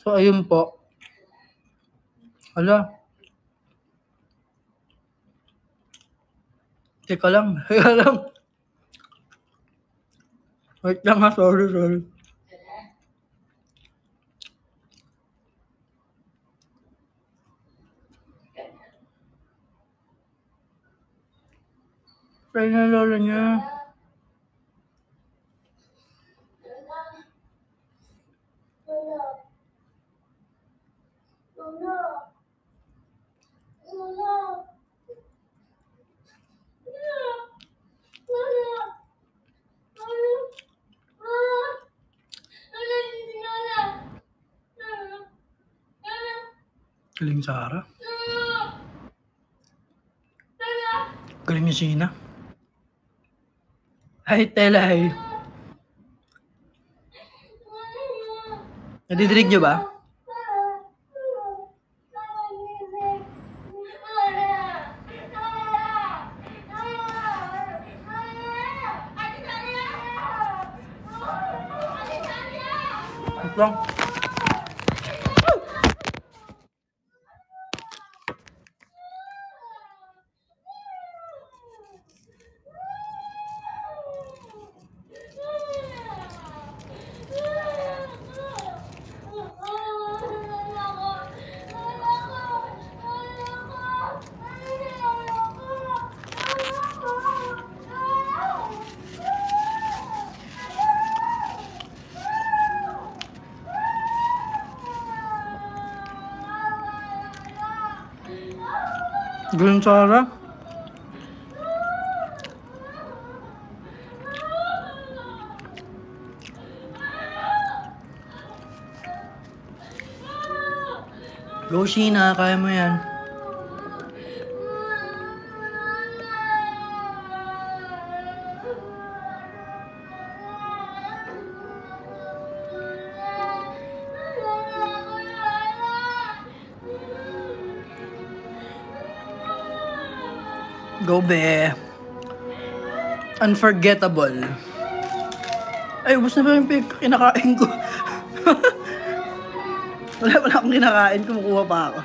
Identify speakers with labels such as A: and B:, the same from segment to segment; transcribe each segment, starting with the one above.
A: So, ayun po. Hala. Teka lang. Teka lang. Wait lang ha. Sorry. Try na lola niya. Galing Sarah. Galing ni Sheena. Ay, Telay. Nadidinig niyo ba? Wait lang. Galing Sarah. Go Sheena, kaya mo yan. Go be. Unforgettable. Ay, ubos na ba yung kinakain ko? Wala akong kinakain, kumukuha pa ako.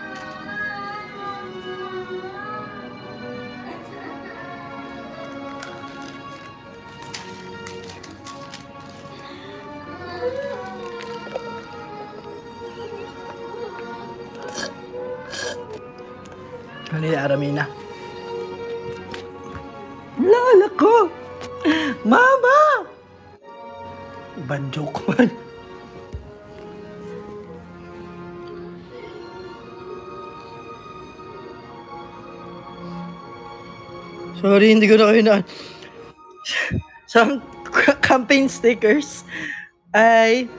A: Ano yung Aramina? Lala ko! Mama! Bad joke man. Sorry, hindi ko na kayo na... Some campaign stickers ay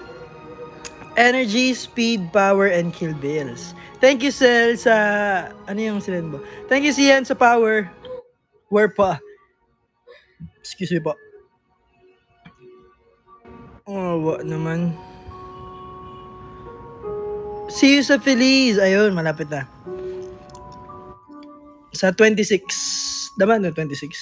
A: energy, speed, power, and kill bills. Thank you, Sel, sa... Ano yung sinend mo? Thank you, Sian, sa power. Where pa? Excuse me po. Oh, what naman? See you sa Feliz. Ayun, malapit na. Sa 26. Daman no, 26.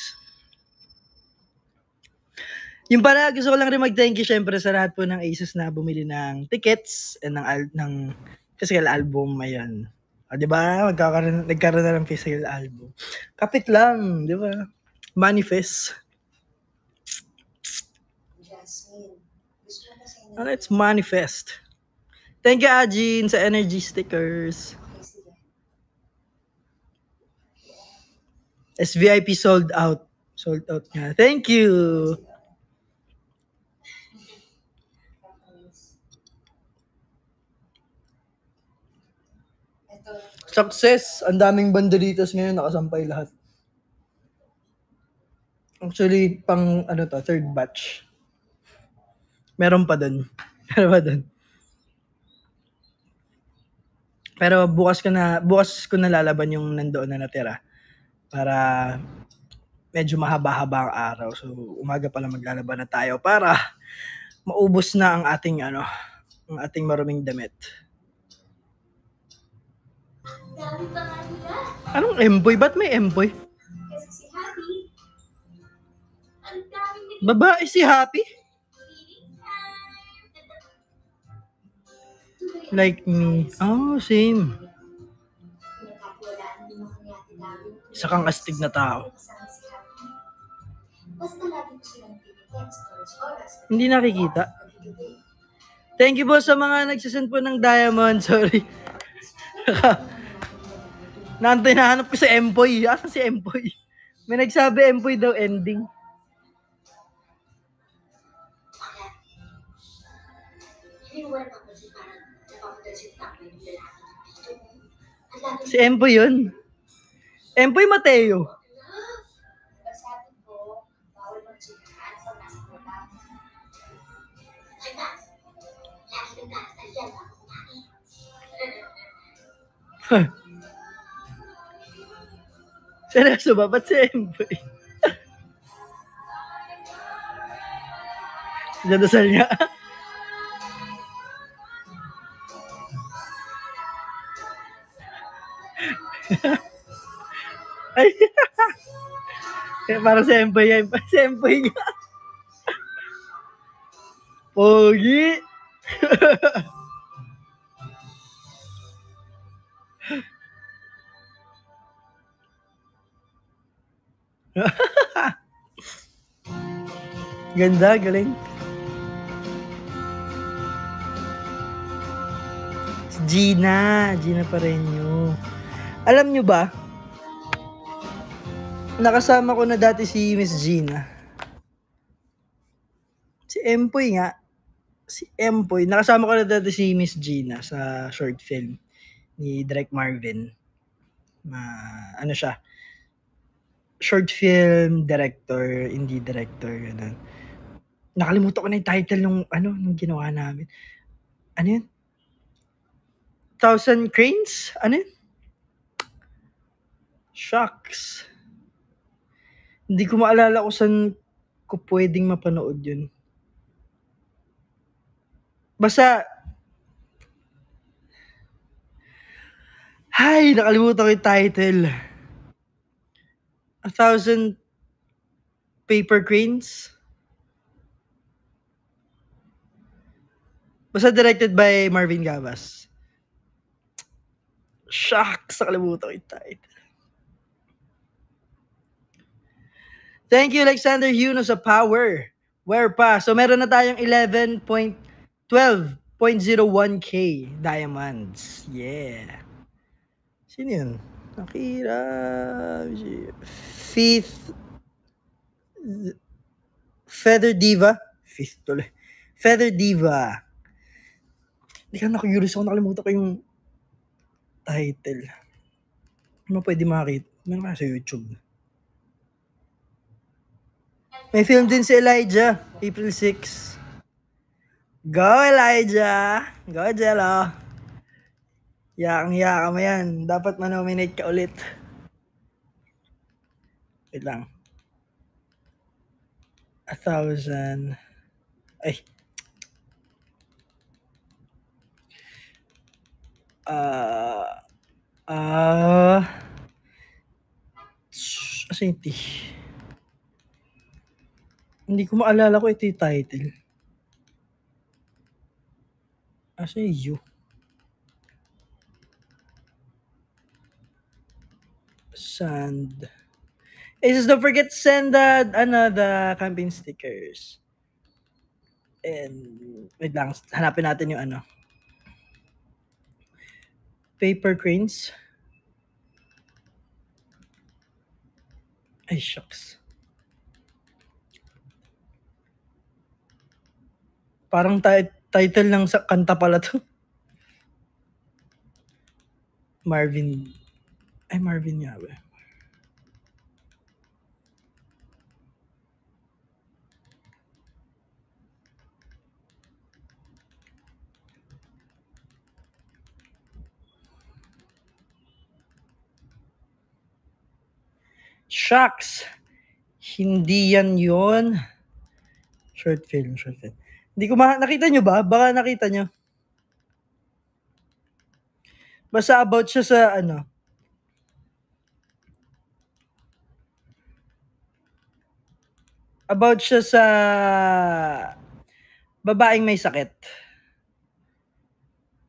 A: Yung pala, gusto ko lang rin mag-thank you syempre sa lahat po ng Aces na bumili ng tickets and ng physical album. Ayun. O, di ba? Nagkaroon na ng physical album. Kapit lang, di ba? Manifest. Oh, let's manifest. Thank you, Ajin, sa energy stickers. SVIP sold out. Sold out nga. Thank you. Success. Ang daming banderitas ngayon, nakasampay lahat. Actually, pang ano to, third batch. Meron pa dun. Pero bukas ko na lalaban yung nandoon na natira. Para medyo mahaba-haba ang araw. So, umaga pa lang maglalaban na tayo para maubos na ang ating ang ating maruming damit. Anong emboy? Ba't may emboy?
B: Kasi si Happy. Ang daming
A: Babae si Happy? Like me. Oh, same.
B: Pinagkatiwalaan din ako ni Ate David.
A: Isa kang astig na tao.
B: Kasama si Happy. Basta lagi ko silang tinitext oras.
A: Hindi nakikita. Thank you po sa mga nagsasend po ng diamond. Sorry. Nantay nahanap ko si Empoy. Asan si Empoy? May nagsabi Empoy daw ending.
B: Hindi mo wala papansin parang napapapansin tayo yung lalaki dito.
A: Si Empoy yun. Empoy Mateo.
B: Sabi ko, bawal magsikaan pag nasa kota. Ay, Max, lagi ng dasal yan bago kumain.
A: Seryoso ba? Ba't si Empoy? Dadasal niya. Ay. Parang si Empoy yan. Si Empoy nga. Pogi. Ganda, galing. Gina Pareño. Alam nyo ba, nakasama ko na dati si Miss Gina. Si Empoy nga. Si Empoy. Nakasama ko na dati si Miss Gina sa short film ni Direk Marvin. Ano siya? Short film director, indie director, ganun. Nakalimutan ko na yung title nung ginawa namin. Ano yun? 1,000 Cranes? Ano yun? Shucks. Hindi ko maalala kung saan ko pwedeng mapanood yun. Basta, nakalimutan ko yung title. 1,000 Paper Cranes? Basta directed by Marvin Gabas. Shucks, nakalimutan ko yung title. Thank you, Alexander Huno sa power. Where pa? So, meron na tayong 12.01k diamonds. Yeah. Sino yun? Nakira. Fifth. Feather Diva. Fifth tuloy. Feather Diva. Hindi ka na-curious ako. Nakalimutan ko yung title. Ano pwede makakita? Meron ka sa YouTube. May film din si Elijah. April 6. Go, Elijah! Go, Jello! Yakang-yaka mo yan. Dapat manominate ka ulit. Wait lang. 1,000. Ay. Asa yung T? Hindi ko maalala ko ito yung title. Asa yung U? Sand. Just don't forget to send the campaign stickers. And wait lang, hanapin natin yung Paper Cranes. Ay, shucks. Parang title ng kanta pala to. Marvin. Ay, Marvin nga ba? Shucks! Hindi yan yun. Short film. Hindi ko nakita nyo ba? Baka nakita nyo. Basta about siya sa about siya sa babaeng may sakit.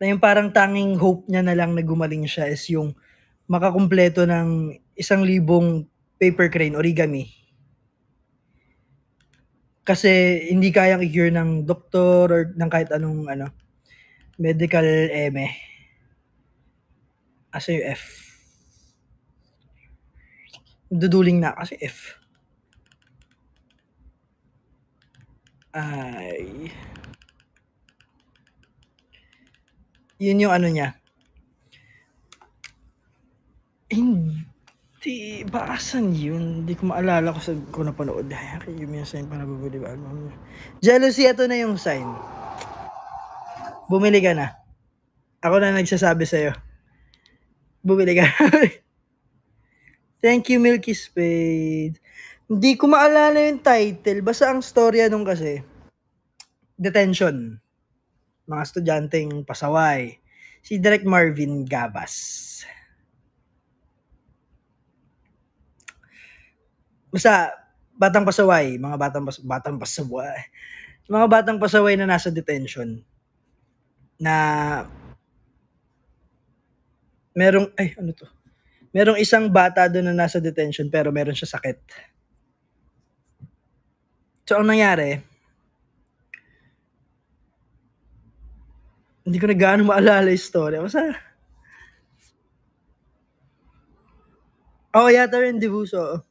A: Na yung parang tanging hope niya na lang na gumaling siya is yung makakumpleto ng 1,000 paper crane origami. Kasi hindi kayang i-cure ng doktor or ng kahit anong medical eme. Asa yung F? Duduling na kasi F. Ay. Yun yung niya. Hindi. Bakasan yun. Hindi ko maalala kung saan ko napanood. Yung yung sign para bumili ba album niya. Jealousy, ito na yung sign. Bumili ka na. Ako na nagsasabi sa'yo. Bumili ka na. Thank you, Milky Spade. Hindi ko maalala yung title. Basta ang storya nung kasi, detention. Mga estudyanteng pasaway. Si Direk Marvin Gabas. Basta, batang pasaway. Mga batang pasaway. Mga batang pasaway na nasa detention. Na merong, merong isang bata doon na nasa detention pero meron siya sakit. So, ang nangyari, hindi ko na gaano maalala yung story. Basta, yata rin Dibuso.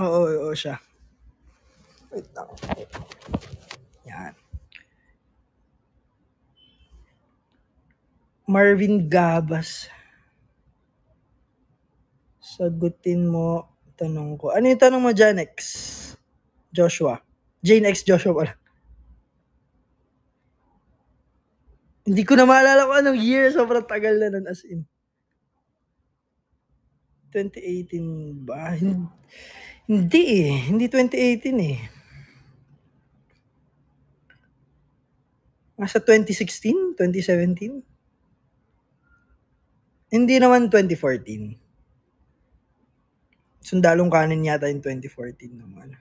A: Oo, siya. Wait lang. Yan. Marvin Gabas. Sagutin mo tanong ko. Ano yung tanong mo dyan, X? Joshua. Jane X Joshua pala. Hindi ko na maalala kung anong year. Sobrang tagal na nun as in. 2018 ba? Hindi eh. Hindi 2018 eh. Nasa 2016? 2017? Hindi naman 2014. Sundalong kanin yata yung 2014 naman.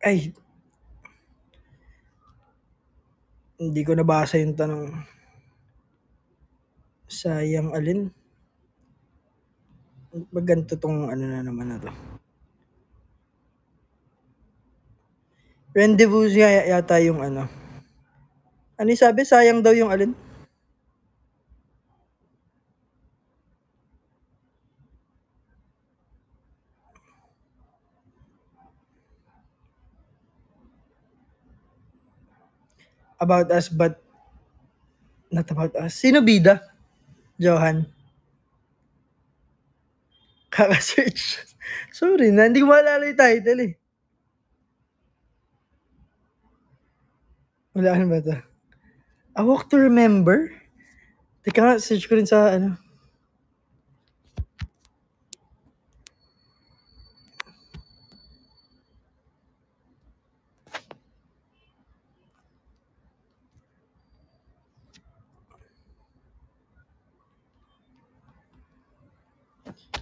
A: Ay. Hindi ko nabasa yung tanong. Sayang alin? Maganto tong na naman na to. Rendezvous yata yung Ano yung sabi? Sayang daw yung alin? About Us but not about us. Sino bida? Johan. Kaka-search. Sorry na, hindi ko maalala yung title eh. Wala ba ito? A Walk to Remember? Teka nga, search ko rin sa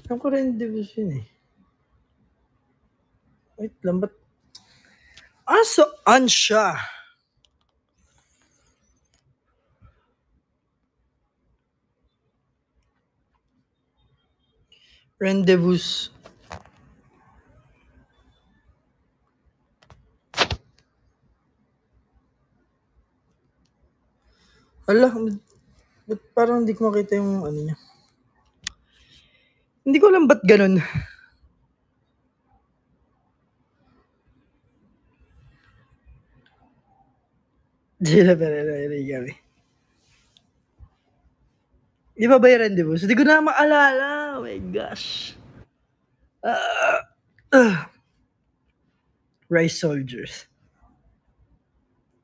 A: Alam ko rin division eh. Wait lang, ba't? Saan siya? Rendezvous. Ala, ba't parang hindi ko makita yung niya. Hindi ko alam ba't ganun. Gina Perera, Origami. Di ba yung Rendezvous? Hindi ko na maalala. Oh my gosh. Rice Soldiers.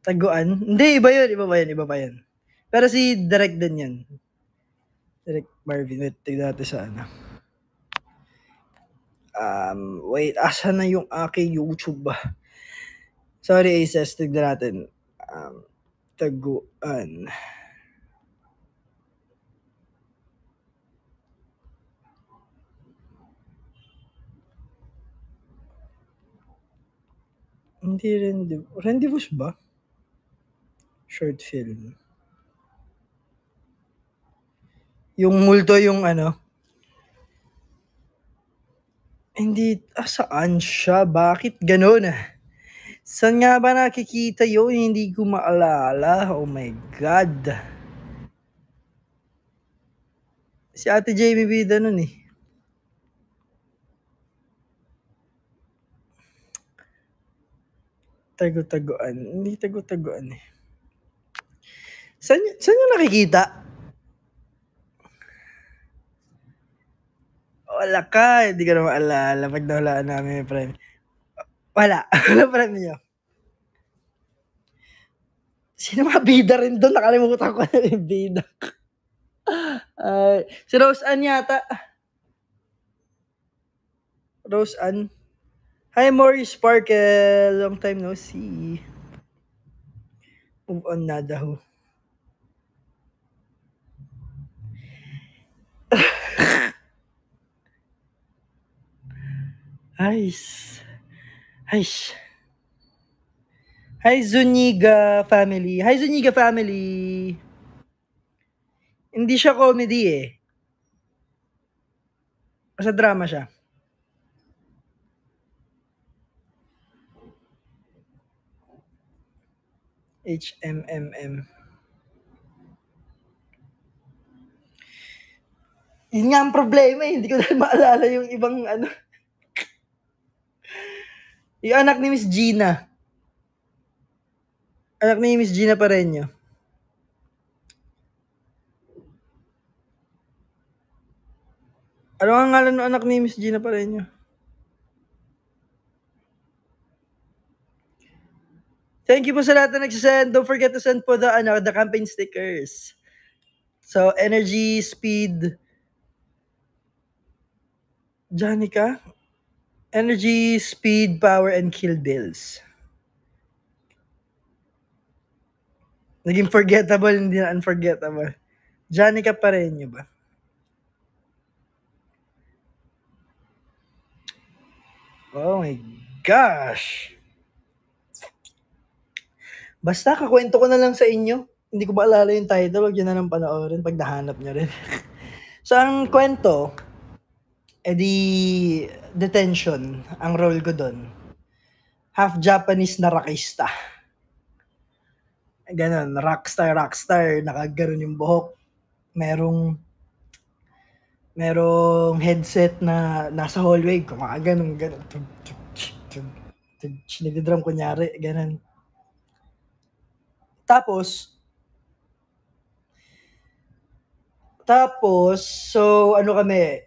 A: Taguan? Hindi, iba pa yun. Pero si Direk din yan. Direk Marvin. Wait, tignan natin sa wait, asa na yung aking YouTube ba? Sorry, Aces, tignan natin. Taguan. Hindi Rendezvous ba? Short film. Yung multo yung ano, hindi, saan siya? Bakit gano'n? Saan nga ba nakikita yun? Hindi ko maalala. Oh my God. Si Ate Jamie bida nun eh. Tago-taguan. Hindi tago-taguan eh. Saan nyo nakikita? Wala ka. Hindi ko na maalala. Pag nawalaan namin yung prime. Wala. Wala prime nyo. Sino mga bida rin doon? Nakalimutan ko na yung bida. Si Rose Ann yata. Rose Ann. Hi, Maurice Sparkle. Long time no see. Move on na daw. Nice. Aish. Hi, Zuniga family. Hi, Zuniga family. Hindi siya comedy eh. Sa drama siya. HMMM. Yun nga ang problema eh. Hindi ko na maalala yung ibang ano. Yung anak ni Miss Gina. Anak ni Miss Gina Pareño. Ano ang ngalan ng anak ni Miss Gina Pareño? Thank you po sa lahat na nagsisend. Don't forget to send po the campaign stickers. So, energy, speed. Janica? Energy, speed, power, and kill bills. Naging forgettable, hindi na unforgettable. Janica Pareño ba? Oh my gosh! Basta, kakwento ko na lang sa inyo. Hindi ko maalala yung title. Huwag nyo na lang panoorin pag nahanap nyo rin. So, ang kwento, detention, ang role ko doon. Half Japanese na rockista. Ganon, rockstar, nakaganon yung buhok. Merong headset na nasa hallway, kumakaganong, ganon. Nagdidrum kunyari, ganon. Tapos, so ano kami,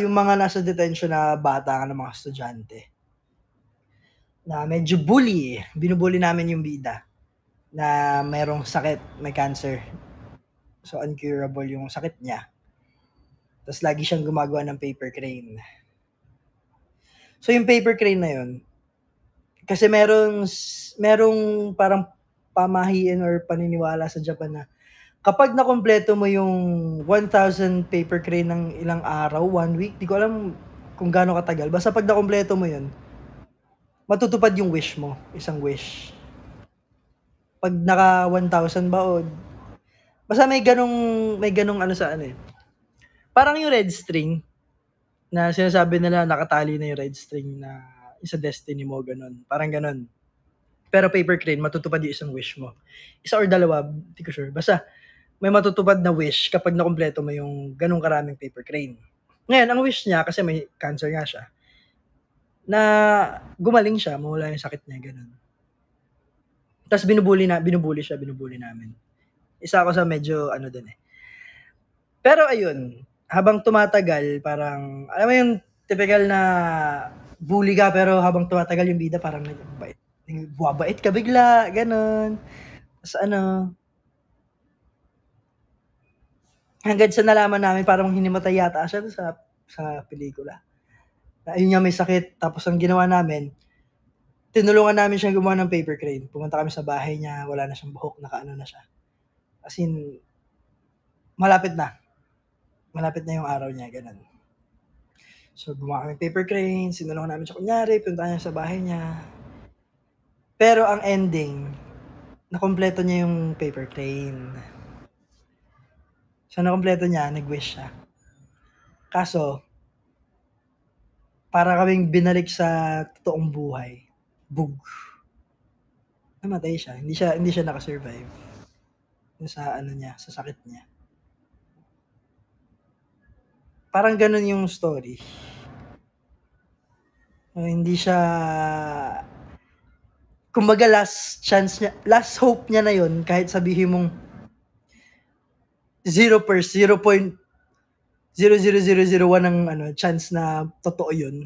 A: yung mga nasa detention na bata ng mga estudyante na medyo bully, binubully namin yung bida na merong sakit, may cancer. So uncurable yung sakit niya. Tapos lagi siyang gumagawa ng paper crane. So yung paper crane na yun, kasi merong parang pamahiin or paniniwala sa Japan na kapag nakompleto mo yung 1,000 paper crane ng ilang araw, 1 week, di ko alam kung gaano katagal. Basta pag nakompleto mo yun, matutupad yung wish mo, isang wish. Pag naka 1,000 ba o basta may ganong ano sa ano eh. Parang yung red string na sinasabi nila nakatali na yung red string na isa destiny mo, ganon. Parang ganon. Pero paper crane, matutupad yung isang wish mo. Isa or dalawa, di ko sure. Basta, may matutupad na wish kapag nakompleto mo yung ganong karaming paper crane. Ngayon, ang wish niya, kasi may cancer nga siya, na gumaling siya, mawala yung sakit niya, ganon. Tapos binubuli namin. Isa ako sa medyo ano din eh. Pero ayun, habang tumatagal, parang, alam mo yung typical na bully ka, pero habang tumatagal yung bida, parang buwabait ka bigla, ganon. Tapos ano, hanggang sa nalaman namin parang hinimatay yata siya sa pelikula. Ayun nga may sakit. Tapos ang ginawa namin, tinulungan namin siya gumawa ng paper crane. Pumunta kami sa bahay niya, wala na siyang buhok, nakaano na siya. As in, malapit na yung araw niya, ganun. So, gumawa kami paper crane, sinulungan namin siya kunyari, punta niya sa bahay niya. Pero ang ending, nakompleto niya yung paper crane. So, nakompleto niya, nag-wish siya. Kaso, para kaming binalik sa totoong buhay. Bug. Namatay siya. Hindi siya nakasurvive. Sa ano niya, sa sakit niya. Parang ganun yung story. Hindi siya, kumbaga last chance niya, last hope niya na yun, kahit sabihin mong 0.00001 ng chance na totoo yun.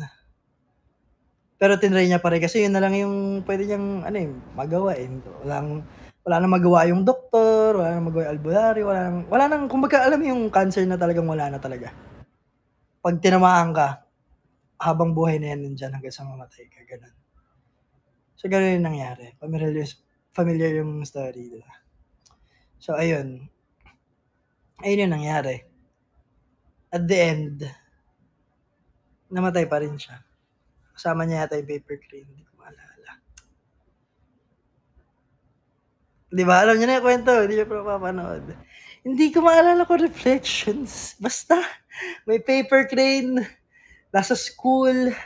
A: Pero tinry niya pa rin kasi yun na lang yung pwede niyang magawa eh. Wala nang magawa yung doktor, wala nang magawa yung albularyo, wala nang kumbaga alam mo yung cancer na talagang wala na talaga. Pag tinamaan ka, habang buhay na yan nandyan hanggang sa mamatay ka, ganun. So, ganun yung nangyari. Familiar yung story, diba? So, ayun. Ayun yung nangyari. At the end, namatay pa rin siya. Kasama niya yata yung paper crane. Hindi ko maalala. Diba? Alam niyo na yung kwento. Hindi niyo pa mapapanood. Hindi ko maalala ko reflections. Basta, may paper crane. Nasa school.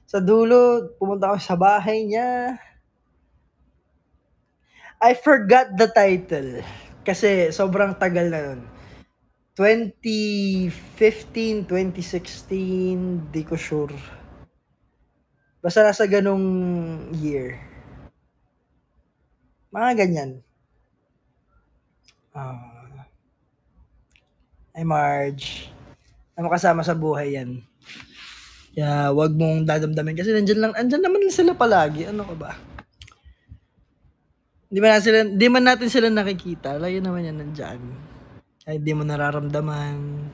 A: Sa dulo, pumunta ako sa bahay niya. I forgot the title. Kasi sobrang tagal na nun. 2015, 2016, di ko sure. Basta nasa ganong year. Mga ganyan. Ay Marge. Na makasama sa buhay yan. Kaya wag mong dadamdamin kasi andyan naman sila palagi. Ano ka ba? Di man natin sila nakikita. Layo naman yan nandyan. Kahit di mo nararamdaman.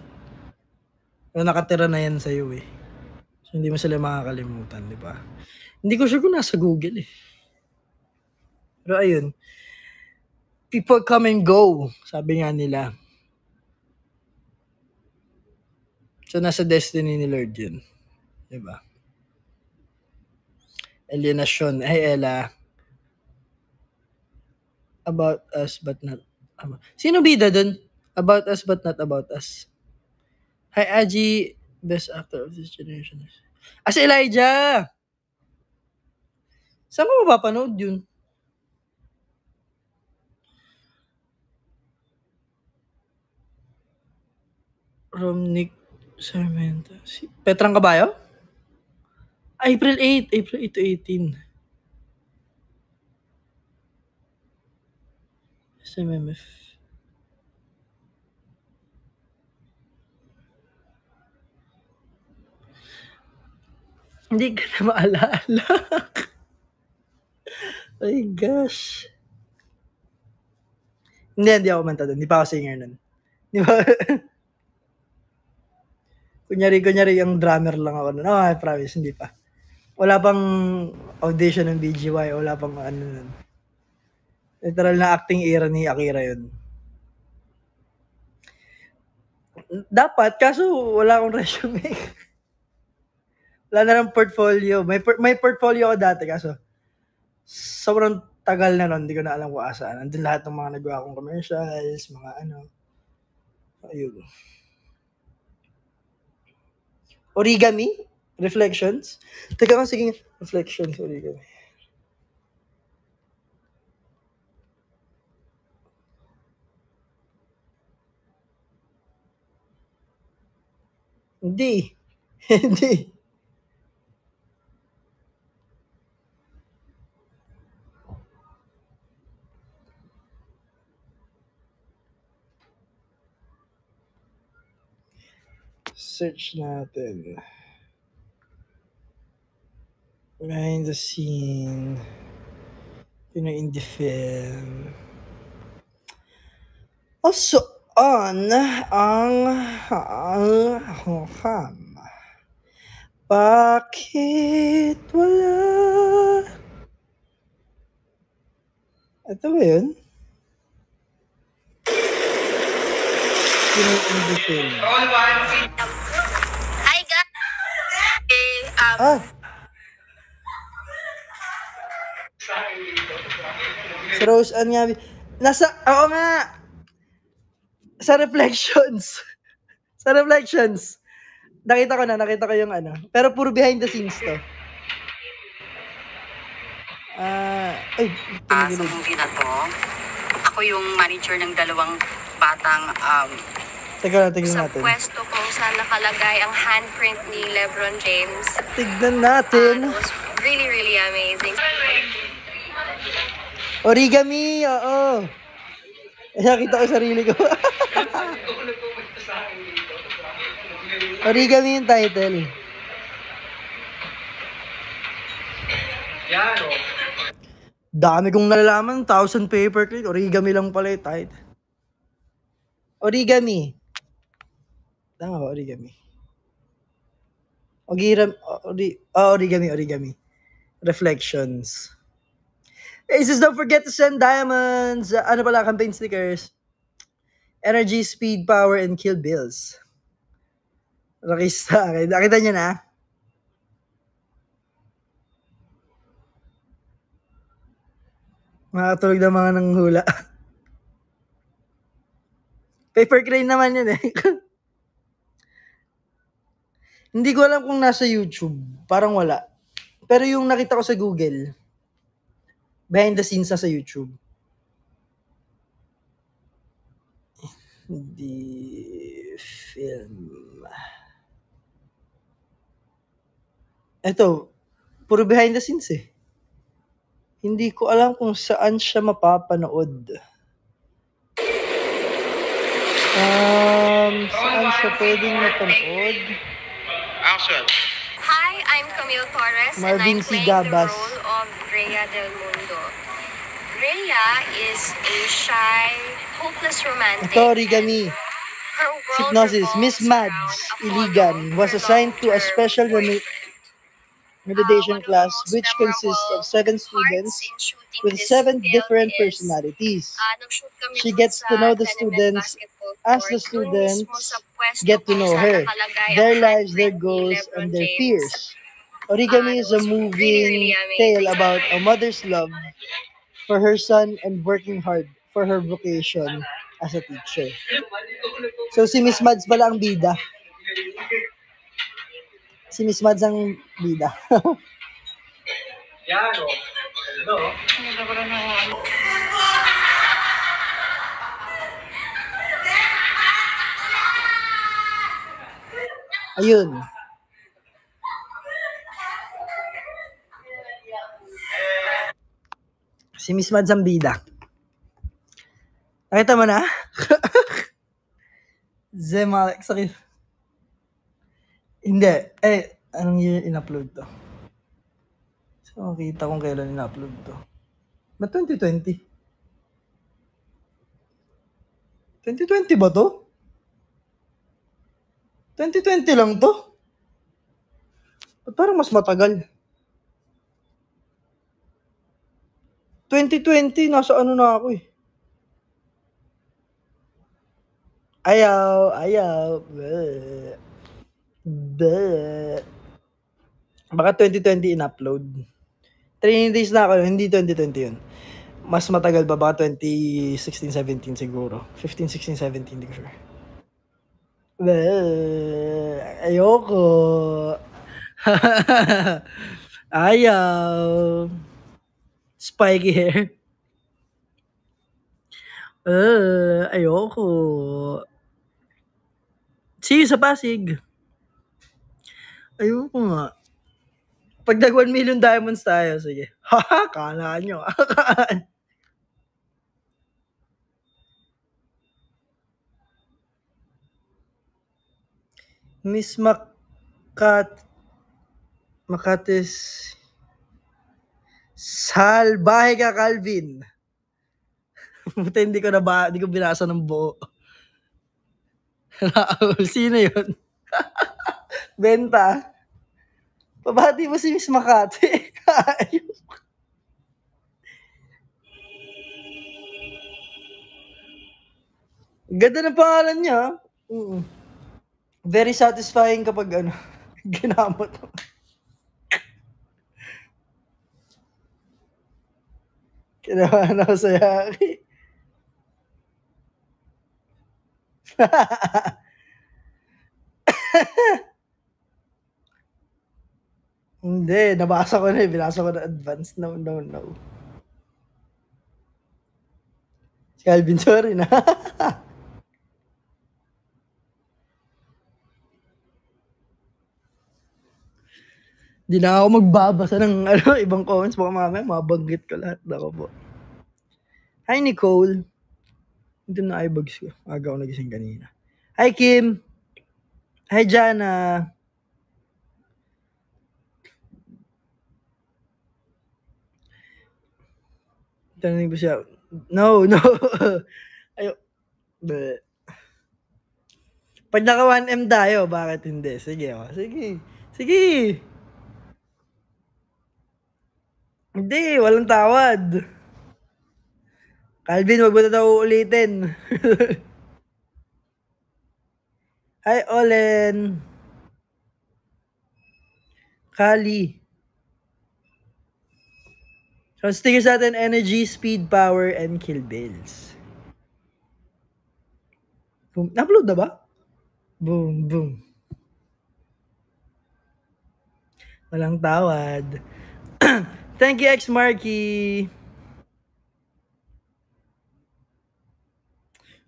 A: Pero nakatira na yan sa'yo eh. So, hindi mo sila makakalimutan, di ba? Hindi ko sure kung nasa Google eh. Pero ayun. People come and go. Sabi nga nila. So, nasa destiny ni Lord yun. Di ba? Alienation. Hey, Ella. About us but not sino bida dun? About us but not about us. Hi Aji, best actor of this generation. Si Elijah. Saan mo mapapanood yun? Romnick Sarmento. Petrang Caballo? April 8 to 18. SMMF. Hindi ka na maalala. Ay gosh. Hindi ako manta doon. Hindi pa ako singer nun. Di ba? kunyari ang drummer lang ako nun. I promise, hindi pa. Wala pang audition ng BGY. Wala pang ano nun. Literal na acting era ni Akira yun. Dapat, kaso wala akong resume. Wala na ng portfolio. May portfolio ako dati, kaso sobrang tagal na nun. Hindi ko na alam kung asaan. Andun lahat ng mga nagawa kong commercials, mga ano. Ayun. Origami? Reflections? Teka nga, sige. Reflections, origami. Hindi. Hindi. Search natin. Behind the scene. Indie film. Also, on ang bakit wala? Ito ba yun? Indie film.
B: Hi guys!
A: Si Rose Ann nga. Oo nga. Sa reflections. Sa reflections. Nakita ko yung ano. Pero puro behind the scenes to.
C: Sa movie na to, ako yung manager ng dalawang batang
A: tignan
C: sa
A: natin.
C: pwesto kung saan nakalagay ang handprint ni Lebron James.
A: Tignan natin.
C: It was really, really amazing.
A: Origami, oo. Nakita ko sarili ko. Origami yung title.
D: Yan, oh.
A: Dami kong nalalaman, 1,000 pay-per-click. Origami lang pala yung title. Origami. Tama ba, origami? Origami. Reflections. Hey, sis, don't forget to send diamonds. Ano pala, campaign stickers. Energy, speed, power, and kill bills. Rakista. Okay, nakita nyo na? Makatulog na mga nanghula. Paper crane naman yun eh. Hindi ko alam kung nasa YouTube. Parang wala. Pero yung nakita ko sa Google, behind the scenes na sa YouTube. Hindi film. Ito, puro behind the scenes eh. Hindi ko alam kung saan siya mapapanood. Saan siya pwedeng mapanood?
D: Action.
C: Hi, I'm Camille Torres
A: Marvin
C: and I'm
A: C.
C: playing
A: Gabas.
C: the role of Rhea Del Mundo. Rhea is a shy, hopeless romantic.
A: Ito, origami.
C: Her world
A: Hypnosis.
C: revolves
A: Miss Mads
C: around
A: Iligan
C: Apollo,
A: was
C: her
A: assigned to a
C: long-term
A: special
C: boyfriend.
A: meditation
C: One of the
A: class
C: most
A: which consists of 7
C: memorable
A: students
C: parts in shooting
A: with
C: this
A: 7
C: film
A: different
C: is,
A: personalities.
C: nag-shoot kami
A: She
C: dun
A: gets to
C: sa
A: know the
C: Tenement
A: students
C: Basketball
A: as
C: Court,
A: the
C: dun
A: students
C: mismo sa pwesto
A: get to
C: kung
A: know
C: saan
A: her,
C: nakalagay
A: their
C: ang
A: lives, their
C: handprint ni
A: goals,
C: Lebron
A: and their
C: James.
A: fears. Origami
C: It
A: is a
C: was really,
A: moving
C: really amazing.
A: tale about a mother's love for her son and working hard for her vocation as a teacher. So si Miss Mads pala ang bida. Si Miss Mads ang bida.
D: Yan, oh. Ito, oh.
A: Ayun. Si Miss Mads ang bida. Nakita mo na? Zemalek, sakit. Hindi. Anong year in-upload to? So, makita kung kailan in-upload to. Ba 2020? 2020 ba to? 2020 lang to? Ba't parang mas matagal? 2020, nasa ano na ako eh. Ayaw. Bleh. Baka 2020 in-upload. 3 days na ako, hindi 2020 yun. Mas matagal pa, baka 2016, 17 siguro. 15, 16, 17, hindi ko sure. Bleh. Ayoko. Ayaw. Spiky hair. Ayoko. See you sa Pasig. Ayoko nga. Pag nag 1 million diamonds tayo, sige. Haha, kala nyo. Miss Makatis Salbahe ka, Calvin. Buti hindi ko binasa ng buo. Sino yun? Benta. Pabati mo si Miss Makati. Ganda ng pangalan niya. Very satisfying kapag ginamot mo. Kinabahan ako sa Yaki. Hindi, nabasa ko na eh. Binasa ko na advance. No, no, no. Si Calvin, sorry na. Di na ako magbabasa ng ibang comments. Baka mamaya mabanggit ko lahat. Ako po. Hi, Nicole. Hindi na eyebags ko. Aga ako nagising kanina. Hi, Kim. Hi, Jana. Tanong ba siya? No, no. Ayo. But, pag naka 1M tayo, bakit hindi? Sige, oh. Sige. Sige. Hindi, walang tawad. Calvin, wag mo na daw ulitin. Hi, Olen. Kali. So, stickers natin, energy, speed, power, and kill bills. Boom. Upload na ba? Boom, boom. Walang tawad. Thank you, X Marky.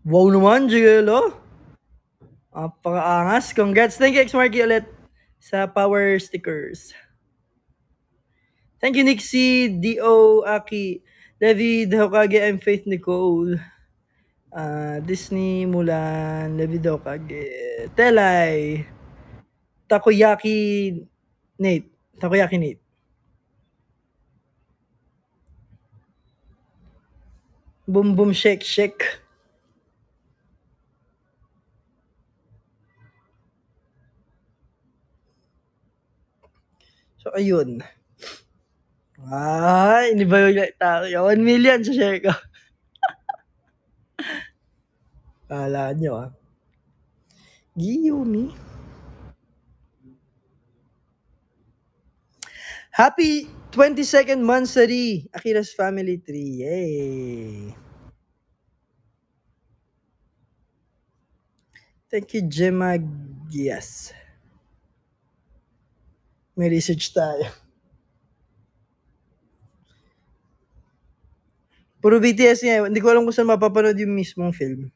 A: Wow naman, Jigelo. Napakaangas. Congrats. Thank you, X Marky, ulit sa power stickers. Thank you, Nixie, D.O. Aki, Levi, Hokage, I'm Faith Nicole. Disney, Mulan, Levi Hokage, Telay, Takoyaki Nate. Boom Boom Shake Shake. So, ayun. Iniba yung tao. 1 million sa share ko. Kala nyo, Giyumi. Happy 22nd Mansari, Akira's Family Tree. Yay! Thank you, Gemma Gias. May research tayo. Puro BTS nga. Hindi ko alam kung saan mapapanood yung mismong film.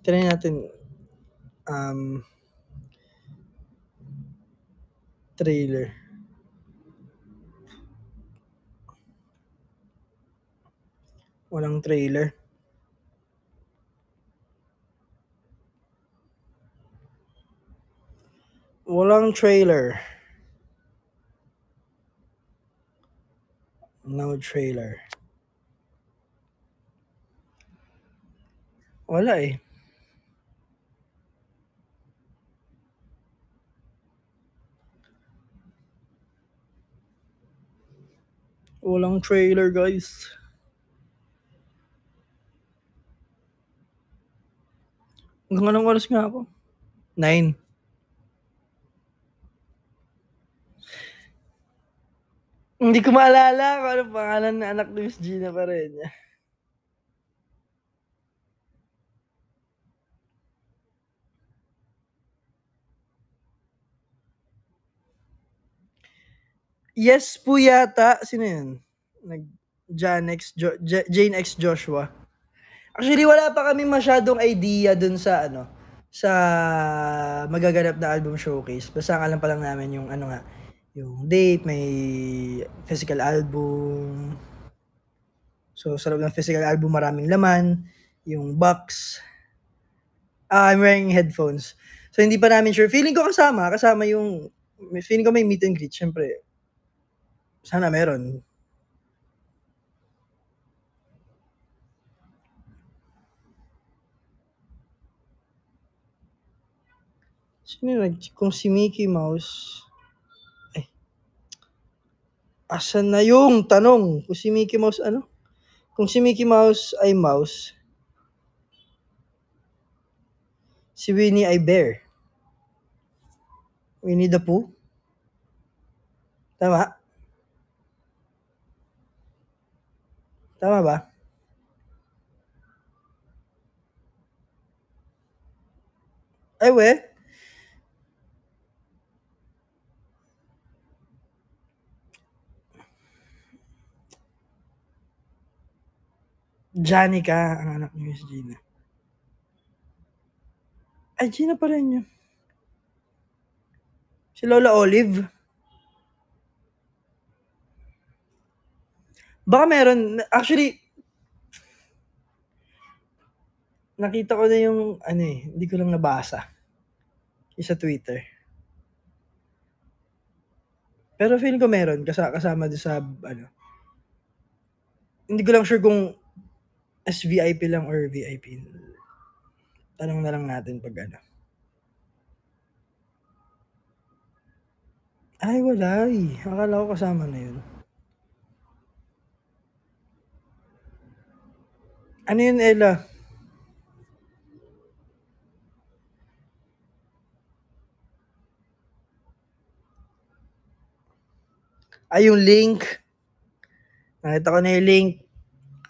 A: Try natin. Trailer. Walang trailer. Walang trailer. No trailer. Wala eh. Walang trailer, guys. Hanggang anong oras nga ako? 9. Hindi ko maalala kung ano pangalan na anak ni Miss Gina pa rin. Yes po yata. Sino yun? Jane X Joshua. Actually, wala pa kaming masyadong idea dun sa sa magaganap na album showcase. Basta ang alam pa lang namin yung yung date, may physical album. So, sa loob ng physical album, maraming laman. Yung box. I'm wearing headphones. So, hindi pa namin sure. Feeling ko kasama yung, feeling ko may meet and greet, syempre. Sana meron. Sino kung si Mickey Mouse, asan na yung tanong? Kung si Mickey Mouse, Kung si Mickey Mouse ay mouse, si Winnie ay bear. Winnie the Pooh? Tama? Tama ba? Ay, we? Janica, ang anak ni Miss Gina. Ay, Gina pa rin yun. Si Lola Olive. Baka meron. Actually, nakita ko na yung, hindi ko lang nabasa. Yung sa Twitter. Pero feel ko meron, kasama doon sa, hindi ko lang sure kung SVIP lang or VIP. Tanong na lang natin pag Ay, wala eh. Akala ko kasama na yun. Ano yun, Ella? Ay, yung link. Nakita ko na yung link.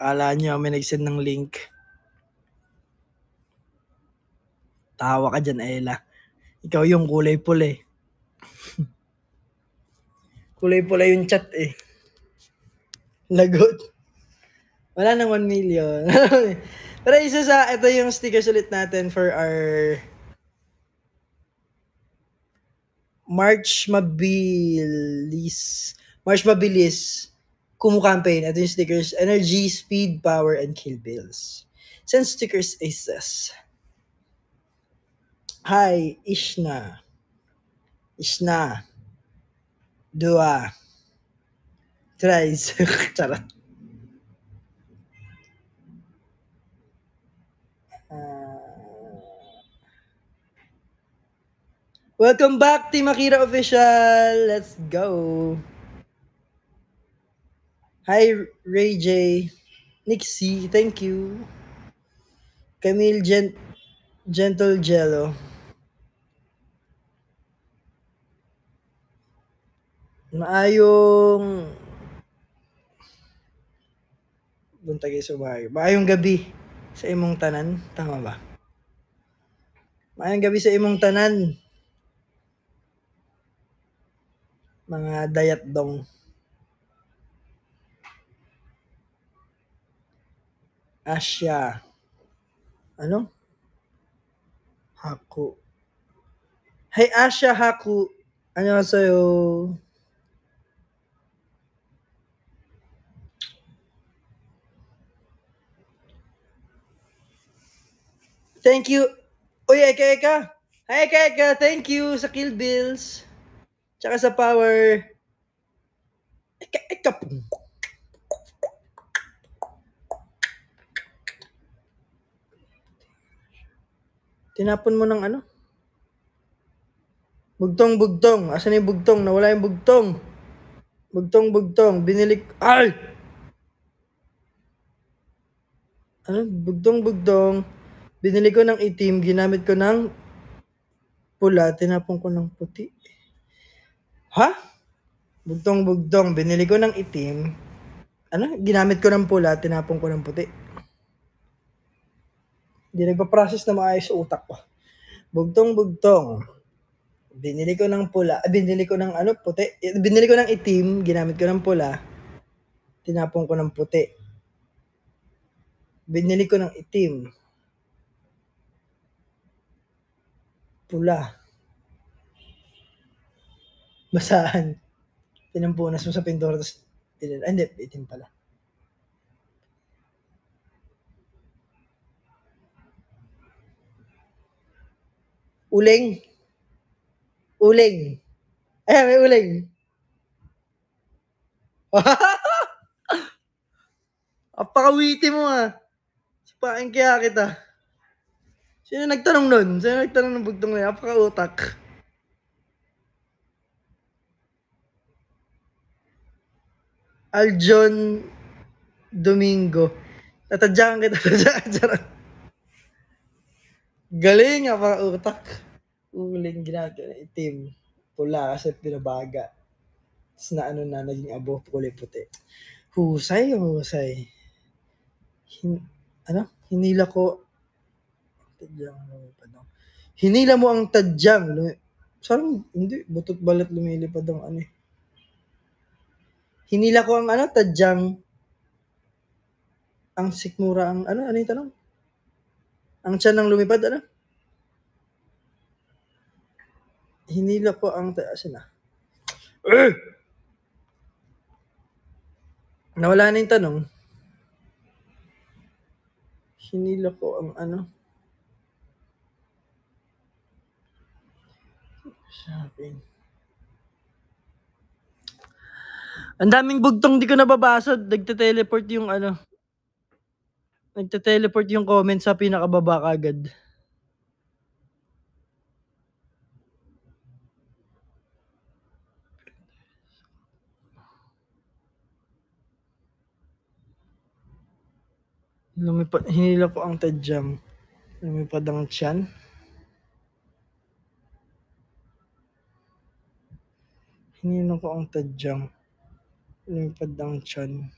A: Akala nyo may nag-send ng link. Tawa ka dyan, Ella. Ikaw yung kulay pula eh. Kulay pula yung chat eh. Lagot. Wala nang 1 million. Pero ito yung stickers ulit natin for our March Mabilis Kumu campaign. Ito yung stickers. Energy, Speed, Power, and Kill Bills. Send stickers Aces. Hi, Ishna. Dua. Tries. Charot. Welcome back, Team Akira Official. Let's go. Hi, Ray J. Nixie, thank you. Camille Gentle Jello. Maayong buntagay sumayo. Maayong gabi sa imong tanan. Tama ba? Maayong gabi sa imong tanan. Mga dayat dong. Asya. Ano? Haku. Hey Asya Haku. 안녕하세요. Thank you. Uy, Eka. Hi, Eka. Thank you sa Kill Bills. Tsaka sa Power. Eka. Tinapon mo ng Bugtong. Asan yung bugtong? Nawala yung bugtong. Bugtong. Binili. Ay! Bugtong. Binili ko ng itim. Ginamit ko ng pula. Tinapon ko ng puti. Ha? Bugtong. Binili ko ng itim. Ginamit ko ng pula. Tinapon ko ng puti. Hindi nagpa-process na maayos sa utak ko. Bugtong. Binili ko ng pula. Binili ko ng puti. Binili ko ng itim. Ginamit ko ng pula. Tinapon ko ng puti. Binili ko ng itim. Pula. Basahan. Pinampunas mo sa pintura. Tapos, hindi, itim pala. Uling. May uling. Apakawiti mo Sipain kaya kita. Sino nagtanong nun? Sino nagtanong ng bugtong na yan? Apakautak. Aljon Domingo. Tatadyakan kita. Galing, apakautak. Uling ginagawa. Itim. Pula kasi pinabaga. Tapos naging abo, kulay puti. Husay. Hinila ko. Tadyang lumipad ang. Hinila mo ang tadyang. Sarang, hindi. Butot balat lumilipad ang ano eh. Hinila ko ang tadyang. Ang sikmura ang ano yung tanong? Ang tiyan ng lumipad, Hinila ko ang asan na? Nawala na yung tanong. Hinila ko ang Sabi. Ang daming bugtong di ko nababasa. Nagte-teleport yung Nagte-teleport yung comment sa pinakababa kagad. Hinila ko ang tadyang. Lumipad ang tiyan. Hinila ko ang tadyang. Lumipad ang tiyan.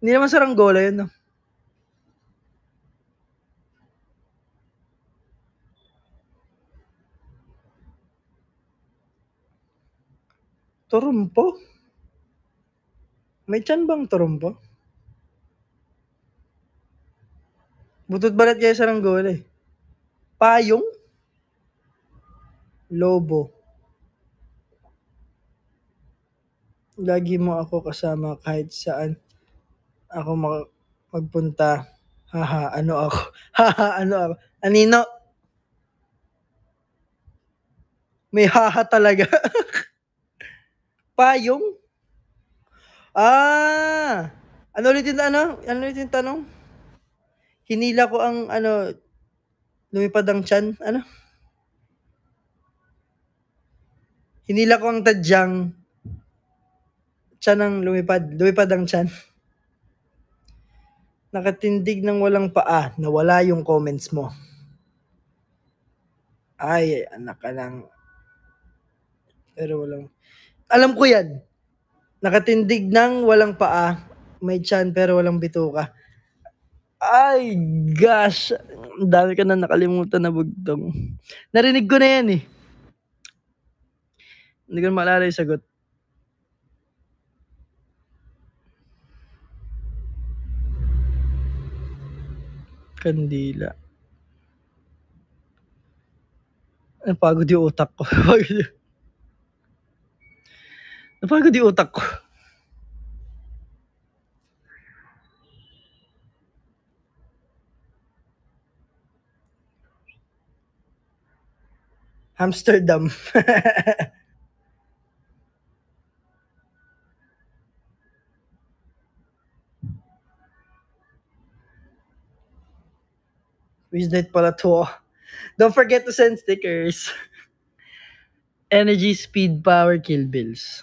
A: Hindi naman saranggola yun, no? Turumpo? May tiyan bang turumpo? Butot balat kaya saranggola eh. Payong? Lobo. Lagi mo ako kasama kahit saan ako magpunta. Haha, ano ako? Haha, ano ako? Anino? May haha talaga. Payong? Ano ulit yung tanong? Hinila ko ang lumipad ang tiyan? Hinila ko ang tadyang tiyan ng lumipad ang tiyan. Nakatindig ng walang paa, nawala yung comments mo. Ay, anak ka lang. Pero walang. Alam ko yan. Nakatindig ng walang paa, may tiyan pero walang bituka. Ay, gosh. Ang dami ka na nakalimutan na bugtong. Narinig ko na yan eh. Hindi ko na maalala yung sagot. Kandila. Napagod yung utak ko. Napagod yung utak ko. Amsterdam. Wisdom pala to. Don't forget to send stickers. Energy, speed, power, kill bills.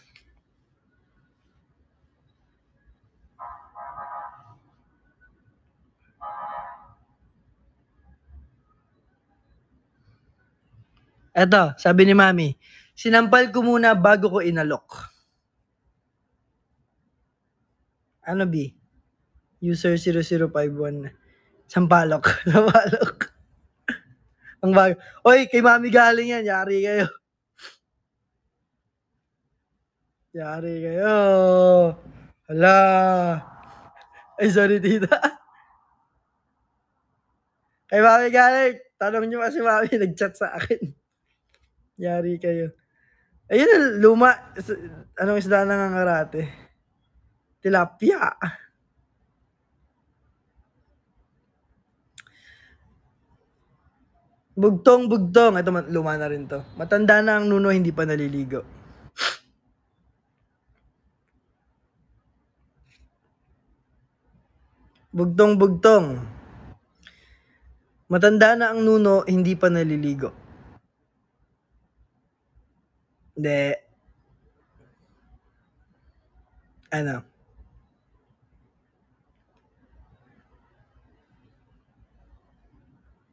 A: Eto, sabi ni Mami, sinampal ko muna bago ko inalok. Ano B? User 0051. Sampalok. Sampalok. Ang bago. Oy, kay Mami galing yan. Yari kayo. Yari kayo. Hala. Ay, sorry, tita. Kay Mami galing. Tanong nyo kasi Mami, nag-chat sa akin. Yari kayo. Ayun, luma. Anong isda na nangangarate? Tilapia. Bugtong. Ito, luma na rin to. Matanda na ang nuno, hindi pa naliligo. Bugtong. Matanda na ang nuno, hindi pa naliligo. Hindi. Ano?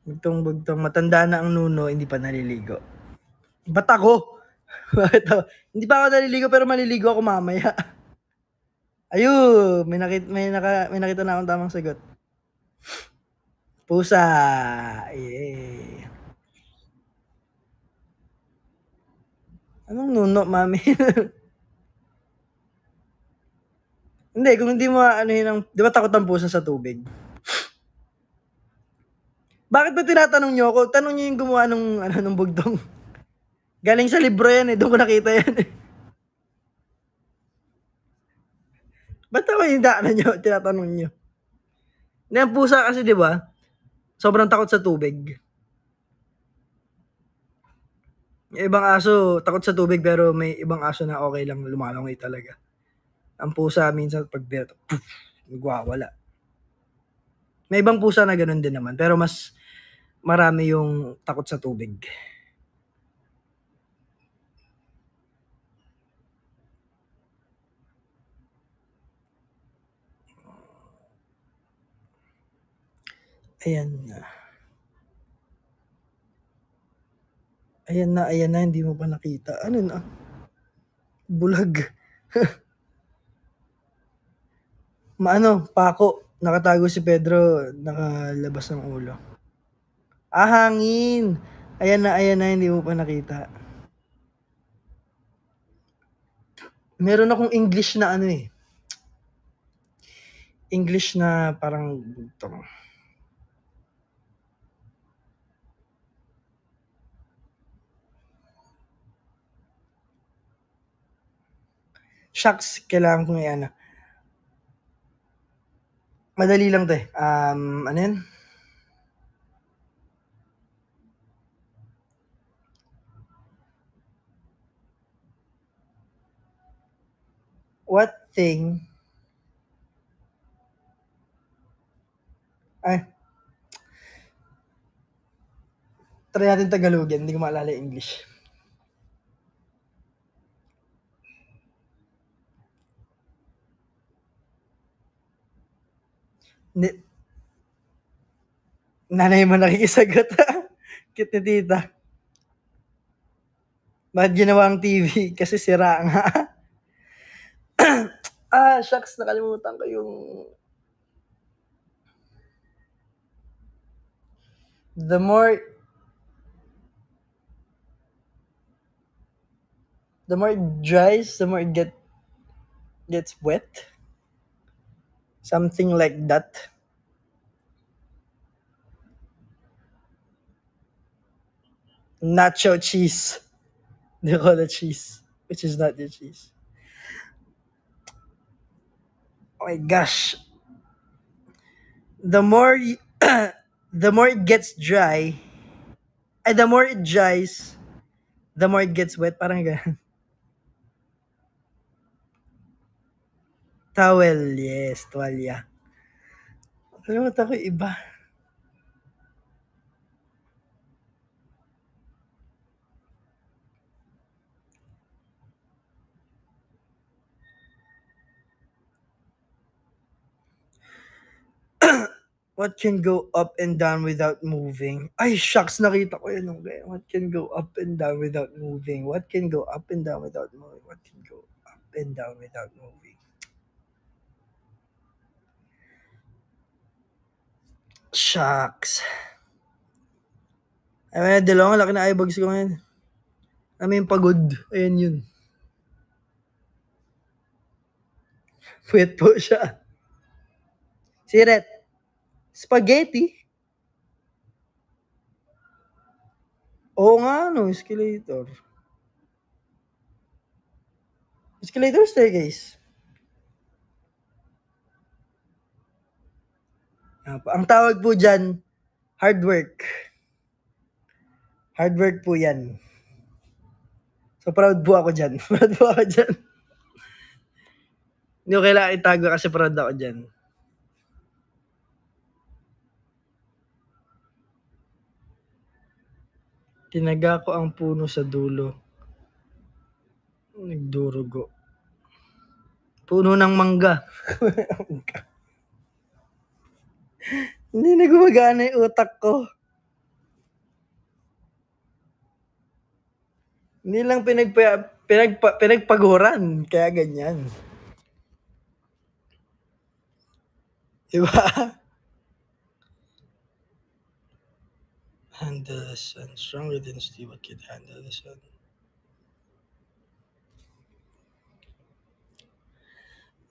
A: Bugtong. Matanda na ang nuno, hindi pa naliligo. Ba't ako? Bakit ako? Hindi pa ako naliligo pero maliligo ako mamaya. Ayun, may nakita na akong tamang sagot. Pusa. Yay. Anong nuno, mami? Hindi, kung hindi mo ano yun, di ba takot ang pusa sa tubig? Bakit ba tinatanong nyo ako? Tanong nyo yung gumawa nung bugtong. Galing sa libro yan eh, doon ko nakita yan eh. Ba't ako yung tinatanong nyo? Hindi, ang pusa kasi di ba, sobrang takot sa tubig. Yung ibang aso, takot sa tubig pero may ibang aso na okay lang, lumalangoy talaga. Ang pusa minsan pag beto, nagwawala. May ibang pusa na ganun din naman, pero mas marami yung takot sa tubig. Ayan na. Ayan na, hindi mo pa nakita. Ano na? Bulag. Pako. Nakatago si Pedro, nakalabas ng ulo. Hangin. Ayan na, hindi mo pa nakita. Meron akong English na English na parang ito. Shucks, kailangan ko yan. Madali lang 'to eh. Ano yan? What thing try natin Tagalogin, hindi ko maalala yung English. Hindi. Nanay mo nakikisagot. Cute ni tita. Bakit ginawa ang TV? Kasi sira nga. Shucks, nakalimutan ko yung the more it dries, the more it gets wet. Something like that. Nacho cheese. They call it cheese, which is not the cheese. Oh my gosh. The more it gets dry, the more it dries, the more it gets wet. Parang ganun. Towel, yes, tuwalya. Nakalimutan ko yung iba. What can go up and down without moving? Ay, shucks, nakita ko yun. What can go up and down without moving? What can go up and down without moving? What can go up and down without moving? Shucks. Ay, dalawang laki na eyebags ko ngayon. Yung pagod. Ayan yun. Puyat po siya. Siret. Spaghetti? Oo nga, escalator. Escalator, staircase. Ang tawag po dyan, hard work. Hard work po yan. So, proud po ako dyan. Hindi ko kailangan itago kasi proud ako dyan. Tinaga ko ang puno sa dulo. Nagdurugo. Puno ng mangga. Hindi na gumagana yung utak ko. Hindi lang pinagpaguran, kaya ganyan. Diba? Handle the sun. Stronger than Steve. What could handle the sun?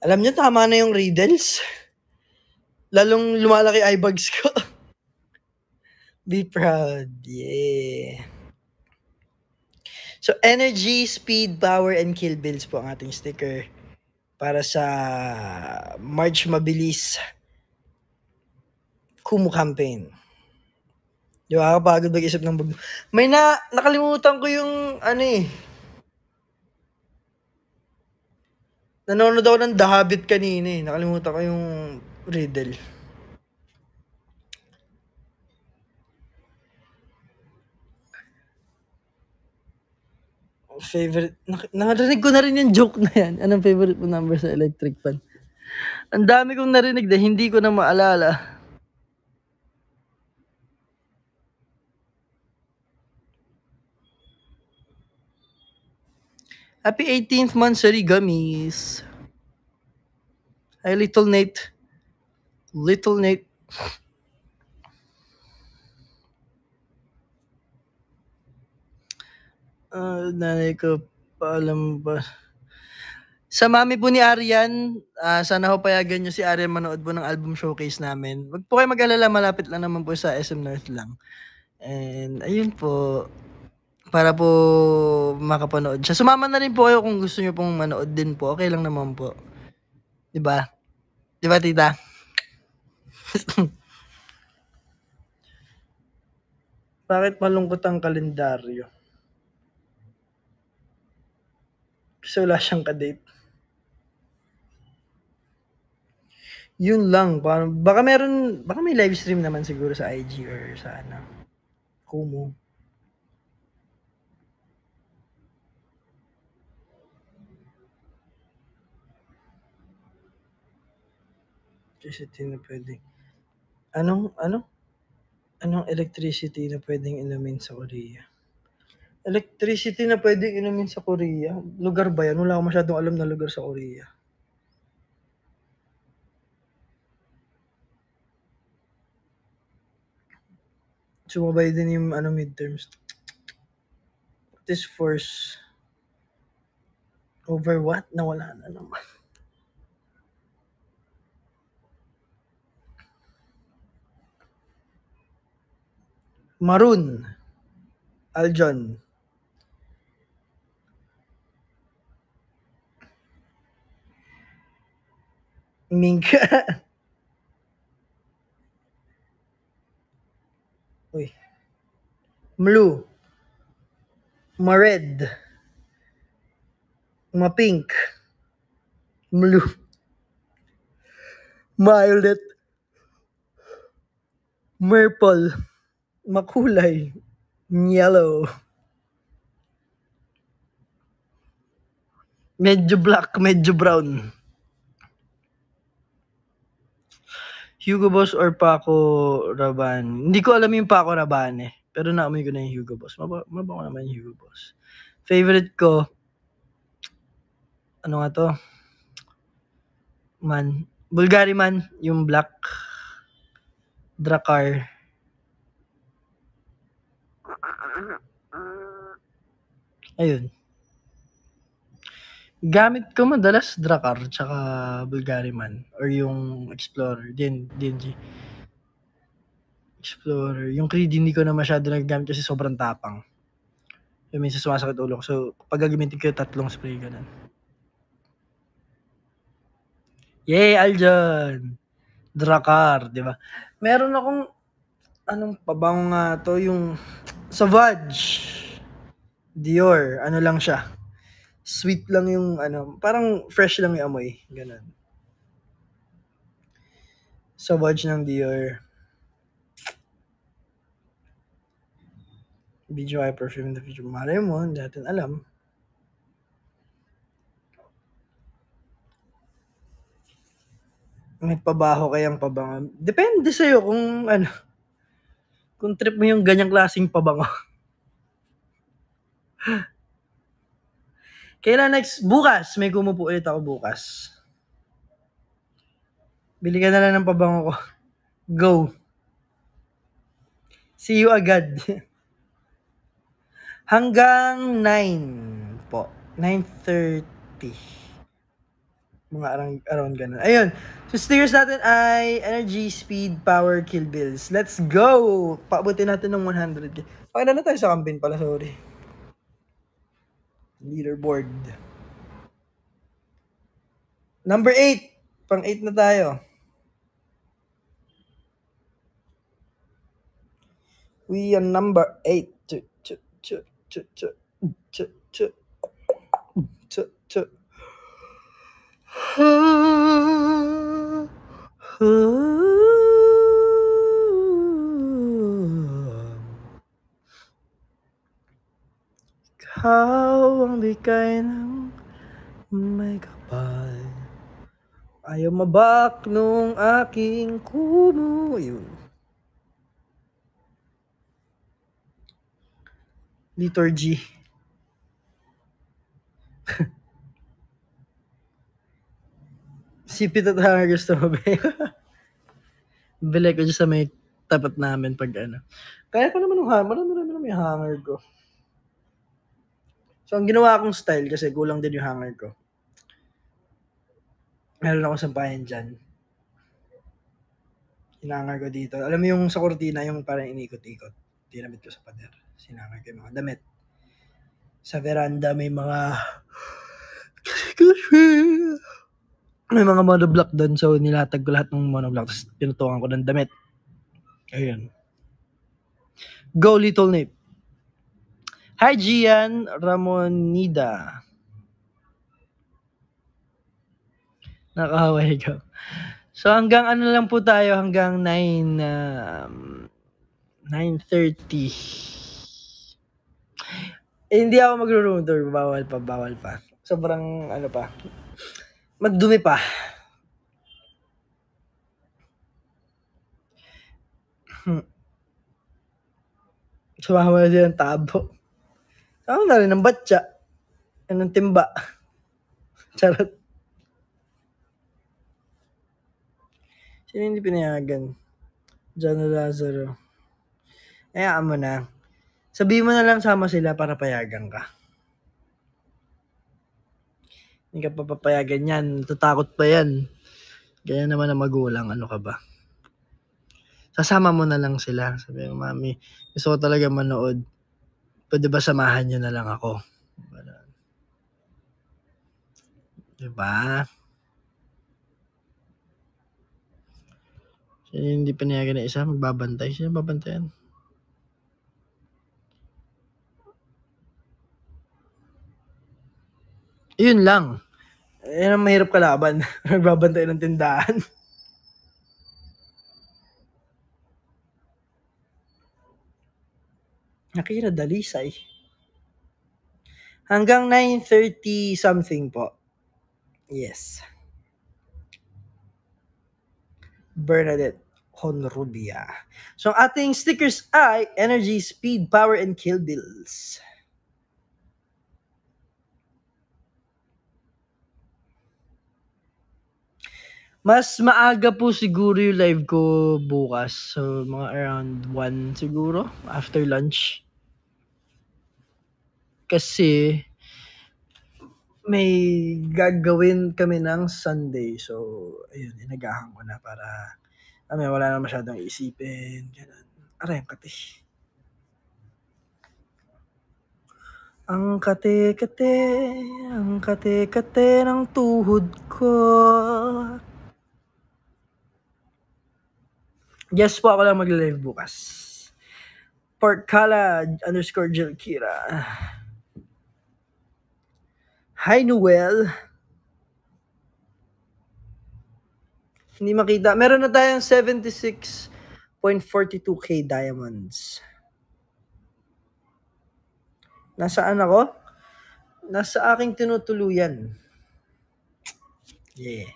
A: Alam niyo, tama na yung riddles. Lalong lumalaki eye bags ko. Be proud. Yeah. So, energy, speed, power, and kill bills po ang ating sticker para sa March Mabilis Kumu campaign. Di ba? Kapagod mag-isip ng bagyo. May nakalimutan ko yung nanonood ako ng The Habit kanina eh. Nakalimutan ko yung riddle. Favorite, narinig ko na rin yung joke na yan. Anong favorite mo number sa electric fan? Ang dami kong narinig na hindi ko na maalala. Happy 18th monthsary gummies. Hi, Little Nate. Little Nate. Nanay ko, paalam ba? Sa mami po ni Arian, sana ho payagan nyo si Arian manood po ng album showcase namin. Wag po kayo mag-alala, malapit lang naman po sa SM North lang. And ayun po, para po makapanood siya. Sumama na rin po kayo kung gusto nyo pong manood din po. Okay lang naman po. Diba? Diba, tita? Bakit malungkot ang kalendaryo? Kasi wala siyang kadate. Yun lang. Baka may live stream naman siguro sa IG or sa Kumu. Electricity na pwedeng. Anong electricity na pwedeng inumin sa Korea? Electricity na pwedeng inumin sa Korea? Lugar ba yan? Wala akong masyadong alam na lugar sa Korea. Sumabay din yung midterms. This force over what? Nawala na naman. Maroon. Aljon. Minka. Uy. Blue. Ma-red. Ma-pink. Blue. Violet. Purple. Makulay. Yellow. Medyo black, medyo brown. Hugo Boss or Paco Rabanne? Hindi ko alam yung Paco Rabanne. Pero naamoy ko na yung Hugo Boss. Mabango naman yung Hugo Boss. Favorite ko, ano nga to? Bulgari man, yung black. Drakkar. Ayun. Gamit ko madalas Drakkar tsaka Bulgari man or yung Explorer DNG. Explorer. Yung Creed hindi ko na masyado nagagamit kasi sobrang tapang. Yung minsan sumasakit ulo ko. So, pag gagamitin ko yung 3 spray ganun. Yay, Aljon! Drakkar, di ba? Meron akong anong pabango nga to, yung Sauvage Dior. Ano lang siya. Sweet lang yung parang fresh lang yung amoy. Ganun. Sauvage ng Dior. BGY perfume in the future. Malay mo, hindi natin alam. May pabaho kayang pabango. Depende sa'yo kung kung trip mo yung ganyang klaseng pabango. Kailan next? Bukas. May kumupo ulit ako bukas. Bili ka na lang ng pabango ko. Go. See you agad. Hanggang 9 po. 9:30. Mga around ganun. Ayun. So, stickers natin ay energy, speed, power, kill bills. Let's go! Paabutin natin ng 100. Pakita na tayo sa campaign pala, sorry. Leaderboard. Number 8. Pang 8 na tayo. We are number 8. Ikaw ang bigay ng may kapal. Ayaw mabak nung aking kumo. Yun. Liturgy. Sipit at hanger gusto mo ba? Bili ko dyan sa may tapat namin pag ano. Kaya ko naman yung hanger. Marami naman yung hanger ko. So, ang ginawa kong style kasi kulang din yung hanger ko. Meron akong sampayan dyan. Hinangar ko dito. Alam mo yung sa kortina, yung parang inikot-ikot. Tinamit ko sa pader. Sinangar ko yung mga damit. Sa veranda may mga may mga monoblock doon. So, nilatag ko lahat ng monoblock. Tapos, pinutukan ko ng damit. Ayun. Go, Little Nip. Hi, Gian Ramonida. Nakahaway ko. So, hanggang ano lang po tayo, hanggang 9:30. Hindi ako magro-room tour. Bawal pa. Sobrang, ano pa. Madumi pa. Sumama na din ng tabo. Sumama na rin ng batya. Ng timba. Charot. Sino hindi pinayagan? John Lazaro. Hayaan mo na. Sabihin mo na lang sama sila para payagan ka. Hindi ka pa papayagan yan. Tatakot pa yan. Ganyan naman ang magulang. Ano ka ba? Sasama mo na lang sila. Sabi mo, Mami, gusto ko talaga manood. Pwede ba samahan nyo na lang ako? Diba? Sino hindi pinayagan na isa? Magbabantay. Sino babantayan? Yun lang. Yan ang mahirap kalaban. Magbabantay ng tindahan. Nakira dalisay. Hanggang 9:30 something po. Yes. Bernadette Honrubia. So, ang ating stickers ay energy, speed, power, and kill bills. Mas maaga po siguro yung live ko bukas. So, mga around 1 siguro, after lunch. Kasi, may gagawin kami ng Sunday. So, ayun, inagahan ko na para, wala na masyadong isipin. Ganun. Aray, ang kati. Ang kate-kate ng tuhod ko. Yes po, ako lang mag-live bukas. Portcala _Jelkira. Hi, Noel. Hindi makita. Meron na tayong 76.42k diamonds. Nasaan ako? Nasa aking tinutuluyan. Yeah.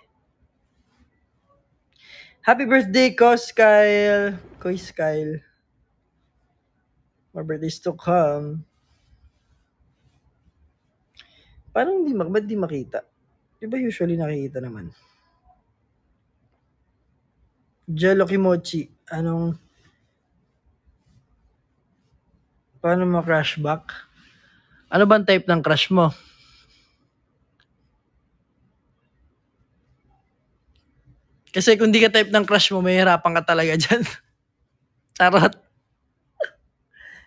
A: Happy birthday, Kois Kyle. My birthday's to come. Parang ba't di makita? Di ba usually nakikita naman? Jello Kimochi. Paano mo crush back? Ano bang type ng crush mo? Kasi kung di ka type ng crush mo, may hirapan ka talaga dyan. Charot.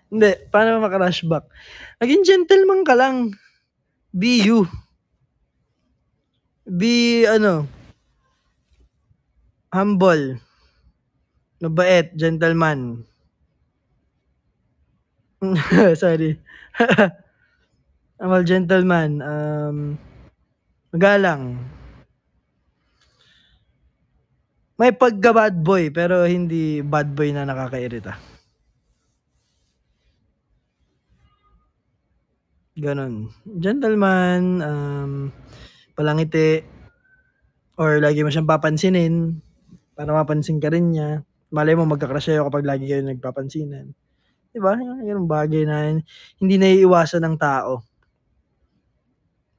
A: Hindi, paano mo crush back? Maging gentleman ka lang. Be you. Be, humble. Mabait, gentleman. Sorry. Humble, gentleman. Magalang. May pagka-bad boy, pero hindi bad boy na nakakairita. Ganon. Gentleman, palangiti, or lagi mo siyang papansinin, para mapansin ka rin niya. Malay mo magka-crush sa'yo kapag lagi kayo nagpapansinan. Diba? Yung bagay na hindi naiiwasan ng tao.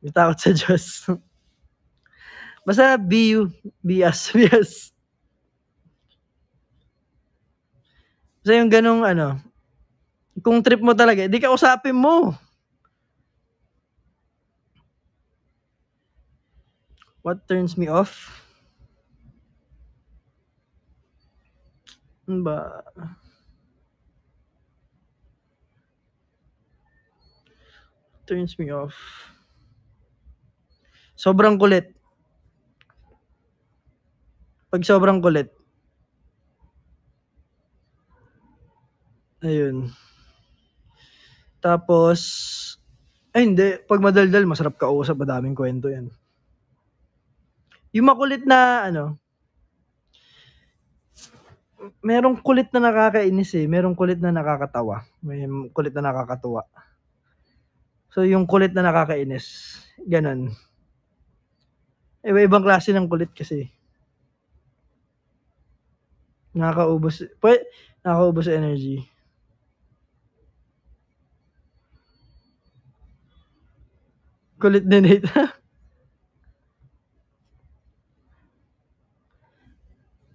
A: May takot sa Diyos. Basta be you, be us, be us. Basta yung ganong kung trip mo talaga, di ka usapin mo. What turns me off? Ba? Turns me off. Sobrang kulit. Pag sobrang kulit. Ayun. Tapos, hindi. Pag madaldal, masarap kausap. Madaming kwento yan. Yung makulit na, merong kulit na nakakainis eh. Merong kulit na nakakatawa. May kulit na nakakatuwa. So, yung kulit na nakakainis. Ganon. Iba-ibang klase ng kulit kasi. Nakakaubos sa energy. Kulit din ito.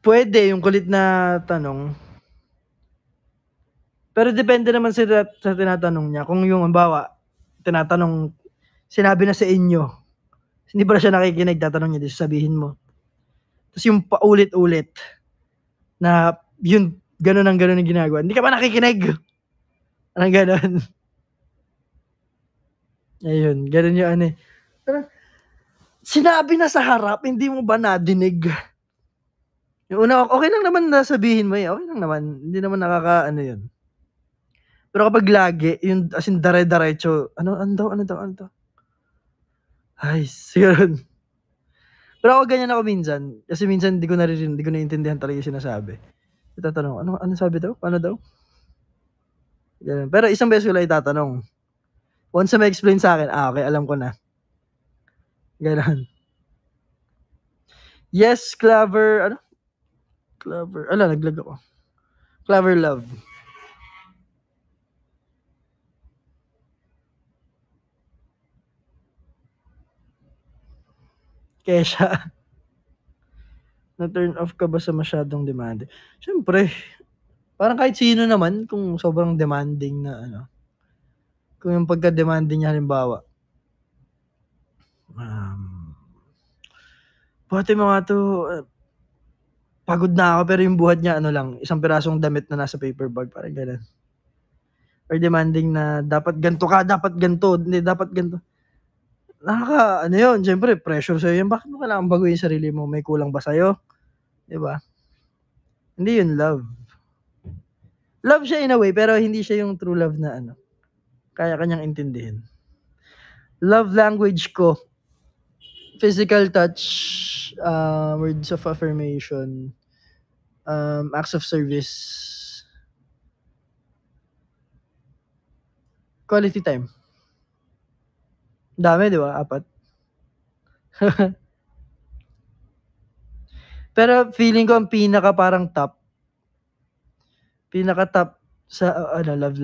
A: Pwede yung kulit na tanong. Pero depende naman sa tinatanong niya. Kung yung halimbawa, tinatanong, sinabi na sa inyo, hindi pa siya nakikinig, tatanong niya, sabihin mo. Tapos yung paulit-ulit, na yun, gano'n ang gano'n yung ginagawa. Hindi ka ba nakikinig? Anong gano'n? Ayun, gano'n yung Pero, sinabi na sa harap, hindi mo ba nadinig? Yung una, okay lang naman na sabihin mo okay lang naman. Hindi naman yun. Pero kapag lagi, yung as in dare-diretso, ano daw? Ay, siguro. Pero ako ganyan ako minsan. Kasi minsan hindi ko naiintindihan talaga yung sinasabi. Itatanong, ano sabi daw? Paano daw? Ganun. Pero isang beses ko lang itatanong. Once na ma-explain sa akin, okay, alam ko na. Ganun. Yes, Clover, Clover, naglag ako. Clover Love. Kesha. Na-turn off ka ba sa masyadong demanding? Siyempre. Parang kahit sino naman, kung sobrang demanding na kung yung pagka-demanding niya halimbawa, pati mga to, pagod na ako pero yung buhat niya lang, isang pirasong damit na nasa paper bag, parang ganun. Or demanding na dapat ganto ka, dapat ganto, hindi dapat ganto. Yun, syempre pressure sa'yo yun. Bakit mo kailangan baguhin yung sarili mo? May kulang ba sa'yo? Diba? Hindi yun love. Love siya in a way, pero hindi siya yung true love na kaya kanyang intindihin. Love language ko, physical touch, words of affirmation, acts of service, quality time. Dami, di ba? 4. Pero feeling ko ang pinaka top sa love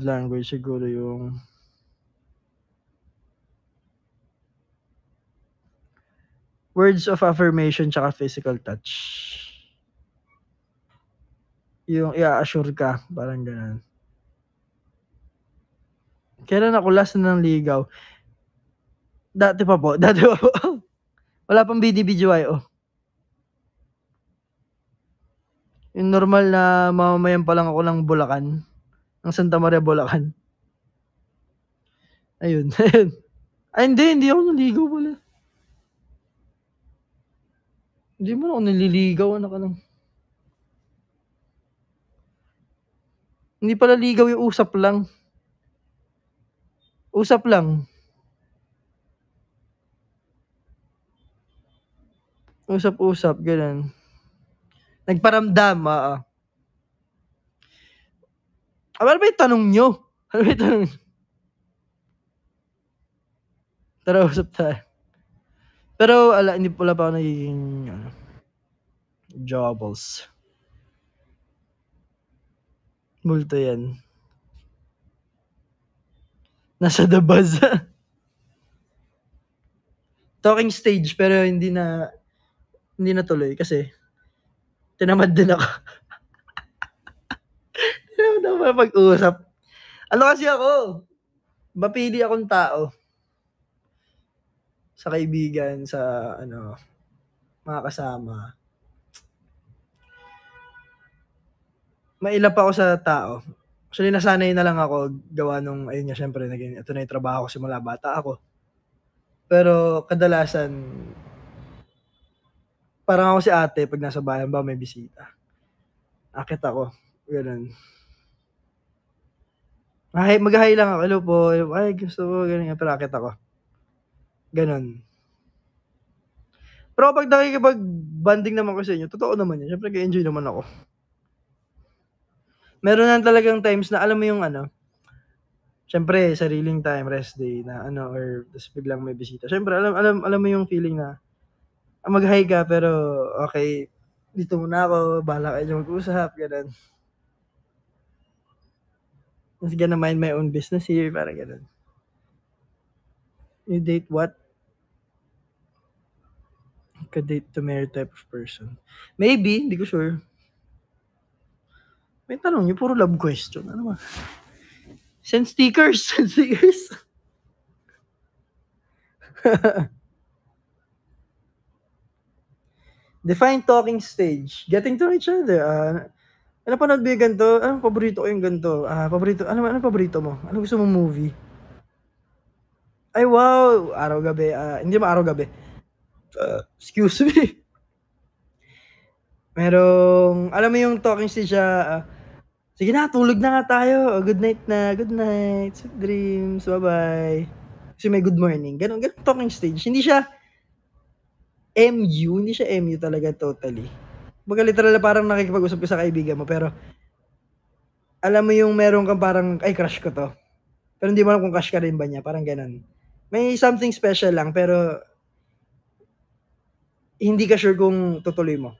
A: language siguro yung words of affirmation tsaka physical touch. Yung i-assure ka, parang ganun. Kailan ako last na ng ligaw? Dati pa po. Wala pang BDBGYO. Yung normal na mamamayan pa lang ako ng Bulacan. Ng Santa Maria, Bulacan. Ayun. Ay, hindi ako naligaw pala. Hindi mo ako naliligaw, anak ka lang. Hindi pala ligaw yung usap lang. Usap lang. Usap-usap, ganun. Nagparamdam, ano ba yung tanong nyo? Ano ba yung tanong nyo? Tara, usap tayo. Pero, hindi pala pa ako nagiging, jowables. Multo yan. Nasa the buzz. Talking stage, pero hindi na tuloy kasi tinamad din ako. Tinamad ako mapag-usap. Ano kasi ako? Mapili akong tao. Sa kaibigan, sa mga kasama. Mailap ako sa tao. Actually, nasanay na lang ako gawa nung, ayun nga, syempre, ito na yung trabaho ko simula bata ako. Pero, kadalasan, parang ako si ate, pag nasa bayan ba, may bisita. Akit ako. Ganun. Mag-hi lang ako. Hello po. Ay, gusto ko. Ganun. Pero akit ako. Ganun. Pero kapag nakikipag-banding naman ko sa inyo, totoo naman yun. Siyempre, enjoy naman ako. Meron na talagang times na alam mo yung siyempre, sariling time, rest day na or tapos biglang may bisita. Siyempre, alam mo yung feeling na mag-hi ka, pero okay, dito muna ako, bahala kayo mag-usap, ganun. Mas gonna mind my own business here, parang ganun. You date what? Ka-date to marry type of person. Maybe, hindi ko sure. May tanong niyo, puro love question. Ano ba? Send stickers. Send stickers. Define talking stage. Getting to know each other. Ano panood ba yung ganito? Anong paborito ko yung ganito? Ano paborito mo? Ano gusto mong movie? Ay, wow! Araw-gabi. Hindi mo araw-gabi. Excuse me. Merong, alam mo yung talking stage sige na, tulog na nga tayo. Good night na. Good night. Sweet dreams. Bye-bye. Kasi may good morning. Ganun talking stage. Hindi siya MU. Hindi siya MU talaga totally. Baga literal na parang nakikipag-usap ka sa kaibigan mo. Pero, alam mo yung meron kang parang, ay, crush ko to. Pero hindi mo alam kung crush ka rin ba niya. Parang ganun. May something special lang. Pero, hindi ka sure kung tutuloy mo.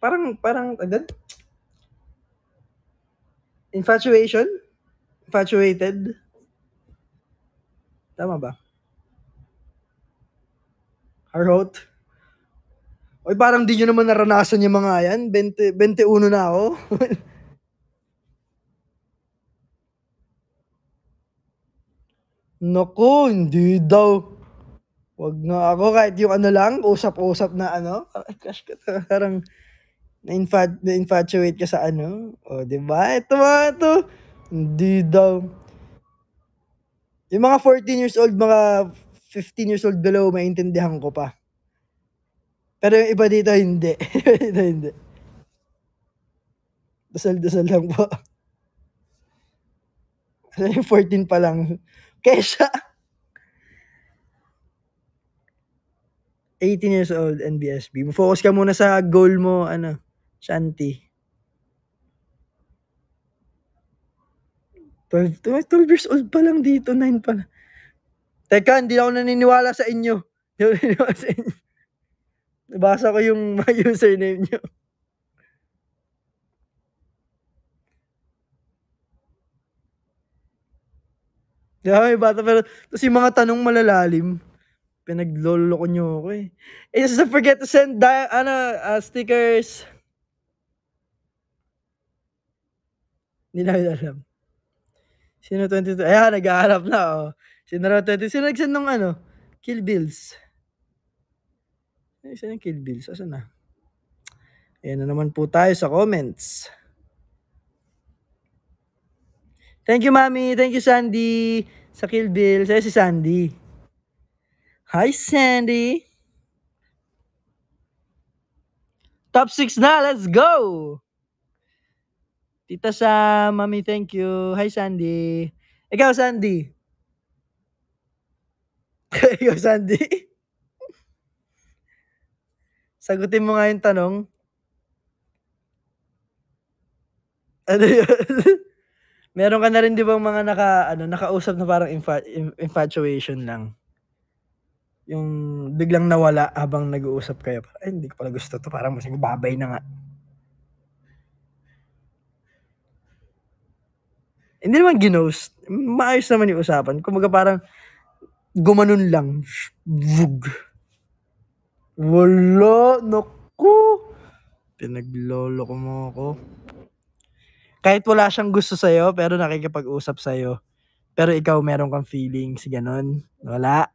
A: Parang, agad? Infatuation? Infatuated? Tama ba? Heart? Oy, parang di nyo naman naranasan yung mga yan. 21 na ako. Naku, hindi daw. Wag nga ako, kahit yung lang, usap-usap na ay, crush ka to. Parang, na-infatuate ka sa O, diba? Ito. Hindi daw. Yung mga 14 years old, mga 15 years old below, maintindihan ko pa. Pero yung iba dito, hindi. Hindi. Dasal-dasal lang po. Kasi yung 14 pa lang. Kesha. 18 years old, NBSB. Focus ka muna sa goal mo, Shanti. 12 years old pa lang dito, 9 pa lang. Teka, hindi ako naniniwala sa inyo. Hindi ako naniniwala sa inyo. Nabasa ko yung username nyo. May bata, pero tapos yung mga tanong malalalim. Pinagloloko nyo ako eh. Just don't forget to send stickers. Hindi namin alam. Sino 22? Ayan, nag-ahanap na, oh. Sino raw 20? Sino nag-send nung ano? Kill Bills. Sino yung Kill Bills? Asan na? Ayan na naman po tayo sa comments. Thank you, Mami. Thank you, Sandy. Sa Kill Bills. Ayan si Sandy. Hi, Sandy. Top 6 na. Let's go! Tita Sam, Mami, thank you. Hi, Sandy. Ikaw, Sandy. Ikaw, Sandy. Sagutin mo nga yung tanong. Ano yun? Meron ka na rin 'di ba mga nakausap na parang infatuation lang? Yung biglang nawala habang nag-uusap kayo. Ay, hindi ko pala gusto 'to, parang mas babay na nga. Hindi naman ginost. Maayos naman yung usapan. Kumbaga parang gumanon lang. Vug. Wala, naku. Pinagloloko mo ako. Kahit wala siyang gusto sa'yo, pero nakikipag-usap sa'yo. Pero ikaw meron kang feelings, ganon. Wala.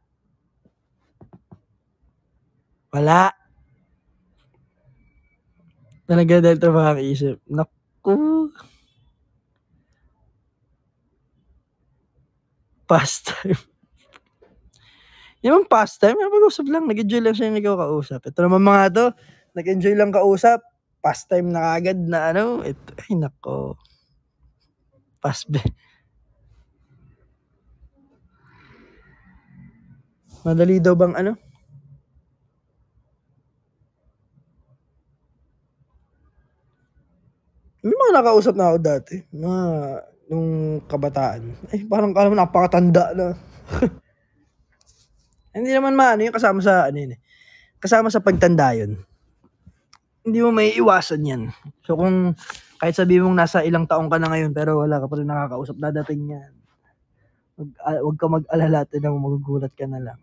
A: Wala. Talaga dahil ito makakaisip. Naku. Pastime. Yung pastime, pag-usap lang. Nag-enjoy lang siya yung ikaw kausap. Ito naman mga to, nag-enjoy lang kausap. Pastime na kagad na ano. Ito, ay nako. Madali daw bang ano? May mga nakausap na ako dati. Nung kabataan. Ay, parang alam mo, napakatanda na. Hindi naman maano yung kasama sa ano yun eh. Kasama sa pagtanda yun. Hindi mo may iwasan yan. So kung kahit sabihin mong nasa ilang taong ka na ngayon pero wala ka pa rin nakakausap, dadating yan. Huwag ka mag-alala, na magugulat ka na lang.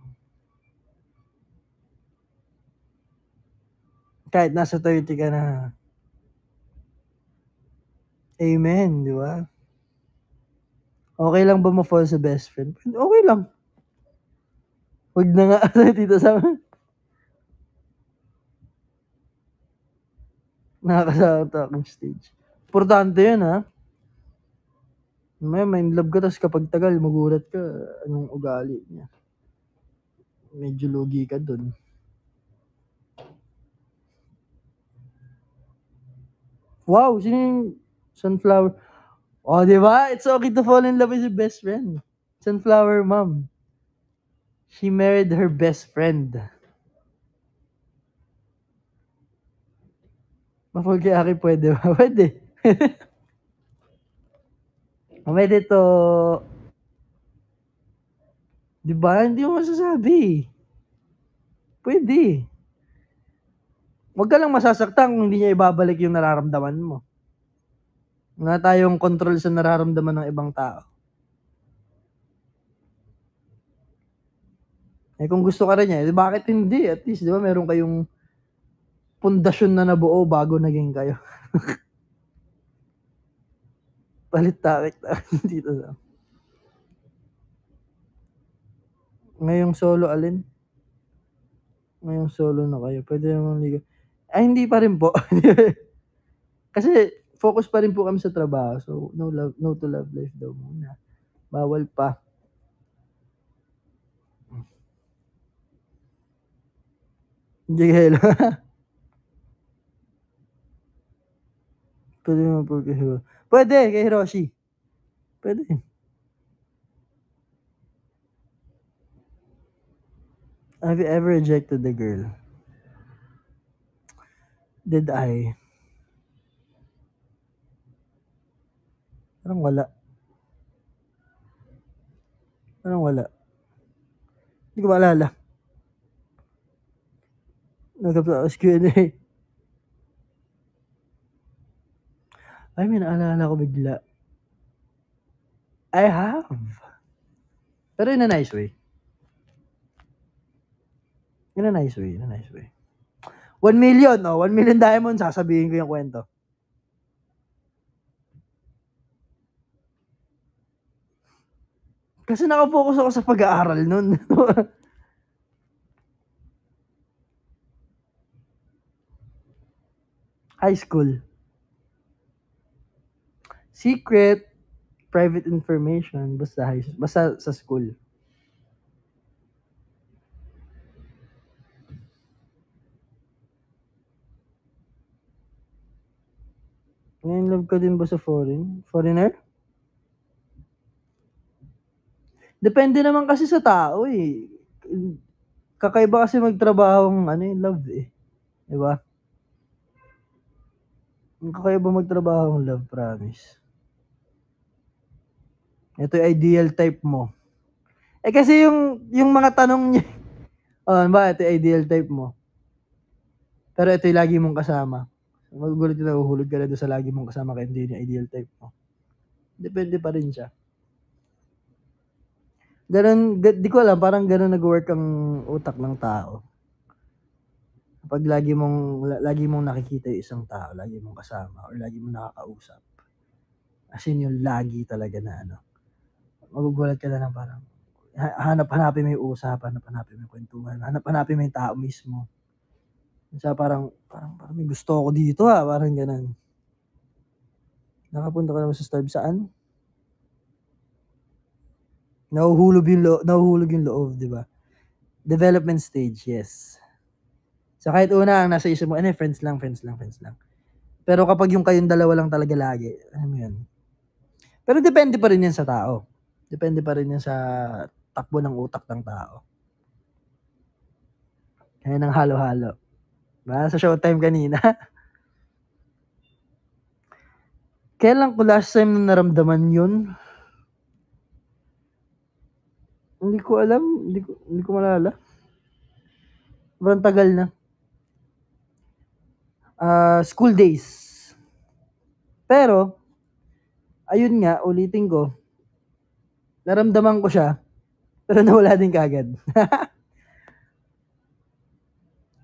A: Kahit nasa 30 ka na. Amen, di ba? Okay lang ba ma-fall sa best friend? Okay lang. Huwag na nga, dito sa nakakasama talking stage. Importante yun, ha? May in love ka, tapos kapag tagal, magulat ka, anong ugali niya. Medyo lugi ka dun. Wow, sino yung Sunflower? Oh, di ba? It's okay to fall in love with your best friend. Sunflower mom. She married her best friend. Mapag kay Aki, pwede ba? Pwede. Pwede to. Di ba? Hindi mo masasabi. Pwede. Huwag ka lang masasaktan kung hindi niya ibabalik yung nararamdaman mo. Wala tayong control sa nararamdaman ng ibang tao. Eh kung gusto ka rin niya, bakit hindi? At least, di ba, meron kayong pundasyon na nabuo bago naging kayo. Palit-takik dito sa. Ngayong solo alin? Ngayong solo na kayo. Pwede naman ligaw. Ay, hindi pa rin po. Kasi focus pa rin po kami sa trabaho. So, no to love life daw muna. Bawal pa. Hindi hello. Pwede naman po kay Hiroshi. Pwede, kay Hiroshi. Pwede. Have you ever rejected the girl? Did I? Parang wala. Hindi ko maalala. Nagkapos Q&A. Ay, may naalala ko bigla. I have. Pero in a nice way. In a nice way. 1 million, no? 1 million diamonds, sasabihin ko yung kwento. Kasi nakafocus ako sa pag-aaral nun. High school. Secret, private information, basta sa school. In love ka din ba sa foreigner? Depende naman kasi sa tao eh. Kakaiba kasi magtrabaho love eh. Diba? Kakaiba magtrabaho love, promise. Ito yung ideal type mo. Kasi yung mga tanong niya, ba ito yung ideal type mo. Pero ito yung lagi mong kasama. Magugulat yung nahuhulog ka na doon sa lagi mong kasama kaya hindi yung ideal type mo. Depende pa rin siya. Ganun, di ko alam, parang ganun nag-work ang utak ng tao. Kapag lagi mong nakikita yung isang tao, lagi mong kasama, or lagi mong nakakausap. As in yung lagi talaga na magugulat ka na lang parang, hanap-hanapin mo yung usap, hanap-hanapin mo yung kwentuhan, hanap-hanapin mo yung tao mismo. Parang may gusto ako dito parang ganun. Nakapunta ka naman sa starve saan? Nahuhulog yung loob, di ba? Development stage, yes. So kahit una ang nasa isip mo, friends lang. Pero kapag yung kayong dalawa lang talaga lagi, alam mo yun. Pero depende pa rin yan sa tao. Depende pa rin yan sa takbo ng utak ng tao. Kaya ng halo-halo. Ba, sa Showtime kanina. Kailan ko last time na naramdaman yun? Hindi ko alam. Hindi ko malala. Sobrang tagal na. School days. Pero, ayun nga, ulitin ko. Naramdaman ko siya. Pero nawala din kagad.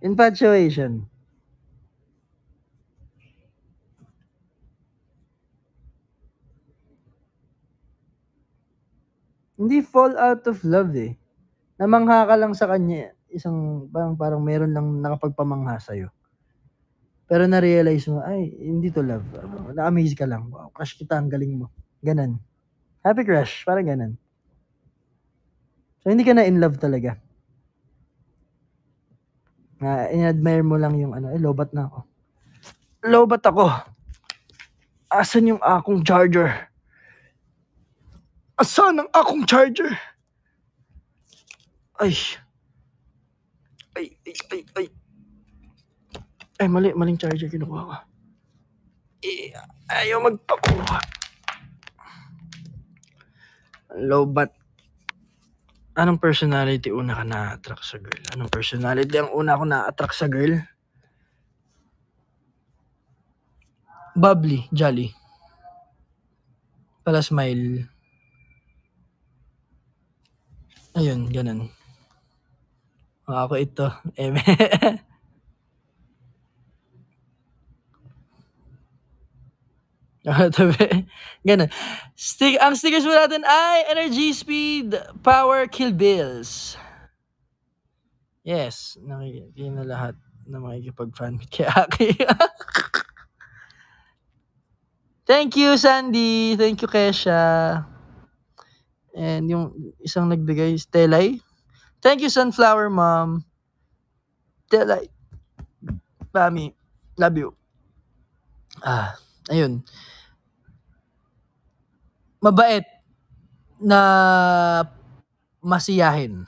A: Infatuation. Hindi fall out of love eh. Namangha ka lang sa kanya. Isang, parang meron lang nakapagpamangha sa'yo. Pero na-realize mo, ay, hindi to love. Na-amaze ka lang. Wow, crush kita, ang galing mo. Ganon. Happy crush, parang ganon. So, hindi ka na in love talaga. In-admire mo lang yung lobat na ako. Lobat ako. Asan yung akong charger? Asan ang akong charger? Ay. Ay, maling charger kinukuha ko. Ayaw magpakuha. Lobat. Anong personality una ka na-attract sa girl? Anong personality ang una ko na-attract sa girl? Bubbly, jolly. Pala smile. Ayun, ganun. Ako ito. Ganun. Ang stickers mo natin ay energy, speed, power, kill bills. Yes, nakikita na lahat na makikipag-fan kay Aki. Thank you, Sandy. Thank you, Kesha. And yung isang nagbigay, Telay. Thank you, Sunflower Mom. Telay. Mami, love you. Ayun. Mabait na masiyahin.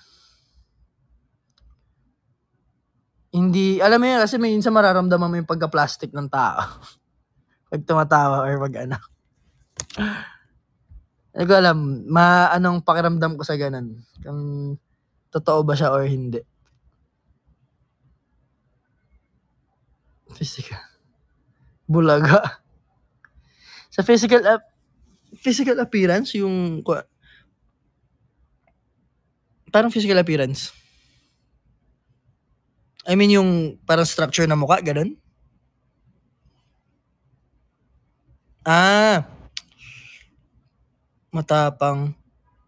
A: Hindi, alam mo yun, kasi minsan mararamdaman mo yung pagka-plastic ng tao. Pag tumatawa or pag ano. Hindi ko alam, anong pakiramdam ko sa ganun. Kung totoo ba siya or hindi. Physical. Bulaga. Sa physical appearance, yung parang physical appearance. I mean, yung parang structure ng mukha, ganun? Matapang.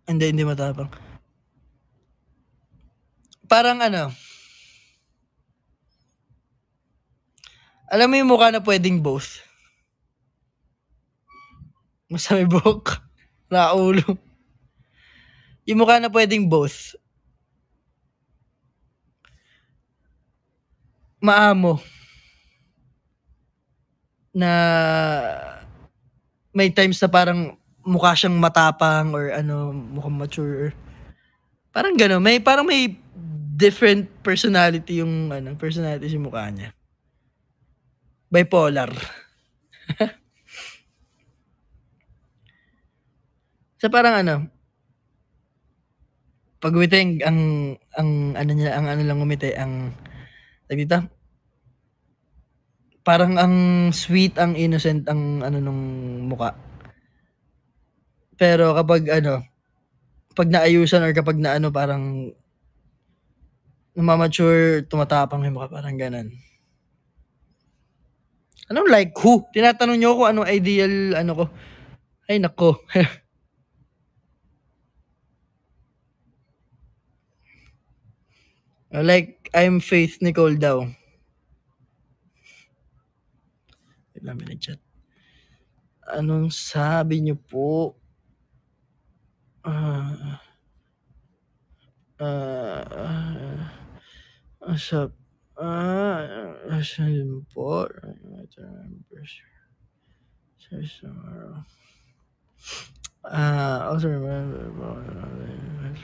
A: Hindi matapang. Parang ano, alam mo yung mukha na pwedeng both? Basta may buhok, nakaulo. Yung mukha na pwedeng both. Maamo. Na may times na parang mukha siyang matapang or ano, mukhang mature. Parang gano'n. Parang may different personality yung personality sa mukha niya. Bipolar. So parang ano, pag umiti ang ano niya, ang ano lang umiti, ang dito, parang ang sweet, ang innocent, ang ano nung mukha. Pero kapag ano, pag naayusan or kapag na ano, parang namamature, tumatapang yung mukha, parang ganun. Anong like who? Tinatanong niyo ako anong ideal ano ko. Ay nako. Like I'm Faith Nicole daw. Wait lang, chat. Anong sabi niyo po? Asap. Asan po? Also remember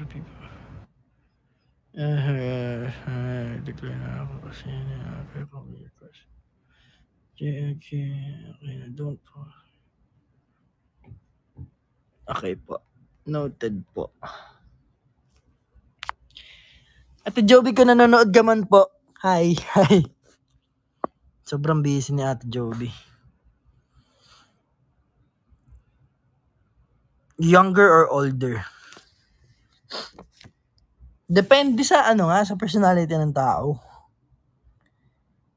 A: people. Declare na ako kasi okay, don't po. Okay po. Noted po. Ate Joby, kung nanonood ka man po. Hi. Sobrang busy ni Ate Joby. Younger or older? Depende sa sa personality ng tao.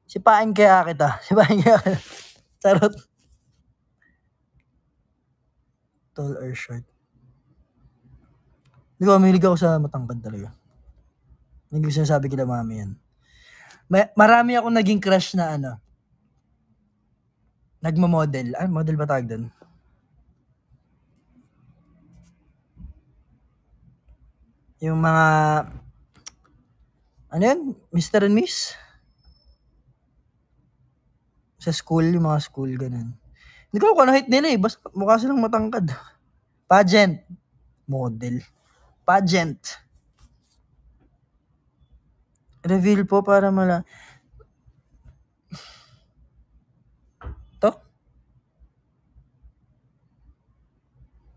A: Sipain kaya kita. Charot. Tall or short? Hindi ko, mahilig ako sa matangkad talaga. Hindi ko sinasabi kila mami yan. Marami akong naging crush na nagmo-model. Model ba tawag doon? Yung mga yun? Mr. and Miss? Sa school, yung mga school, ganun. Hindi ko kung ano height nila basta mukha silang matangkad. Pageant. Model. Pageant. Reveal po para to?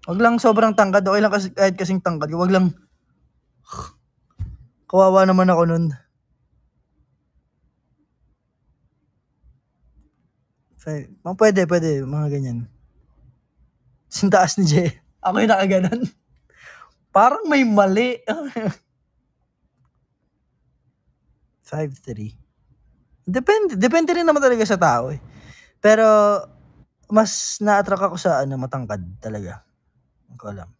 A: Wag lang sobrang tangkad. Okay lang kasi kahit kasing tangkad. Wag lang. Kawawa naman ako nun. 5. Pwede. Mga ganyan. Sintaas ni Jay. Ako yung nakaganon. Parang may mali. 5'3". Depende rin naman talaga sa tao eh. Pero mas na-attract ako sa matangkad talaga. Hindi ko alam.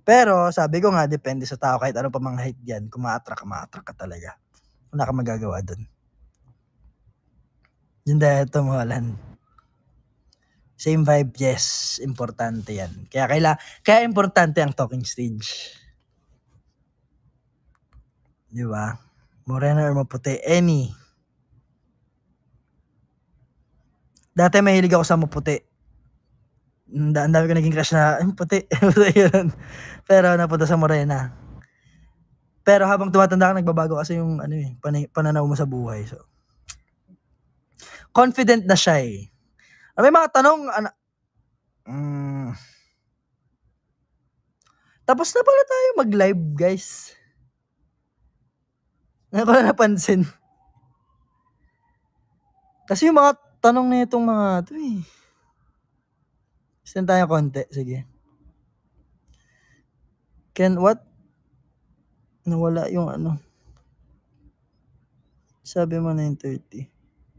A: Pero sabi ko nga, depende sa tao. Kahit ano pa mga height yan, kung ma-attract ka talaga. Wala ka magagawa dun. Yun dahil ito mo, Alan. Same vibe, yes. Importante yan. Kaya importante ang talking stage. Di ba? Morena or maputi? Any. Dati mahilig ako sa maputi. Ang dami ko naging crush na, puti. Pero napunta sa morena. Pero habang tumatanda ka, nagbabago kasi yung pananaw mo sa buhay. So, confident na siya eh. May mga tanong, tapos na pala tayo mag-live, guys. Ngayon ko na napansin. Kasi yung mga tanong na itong mga ito eh. Send tayo konti. Sige. What? Nawala yung Sabi mo 9:30.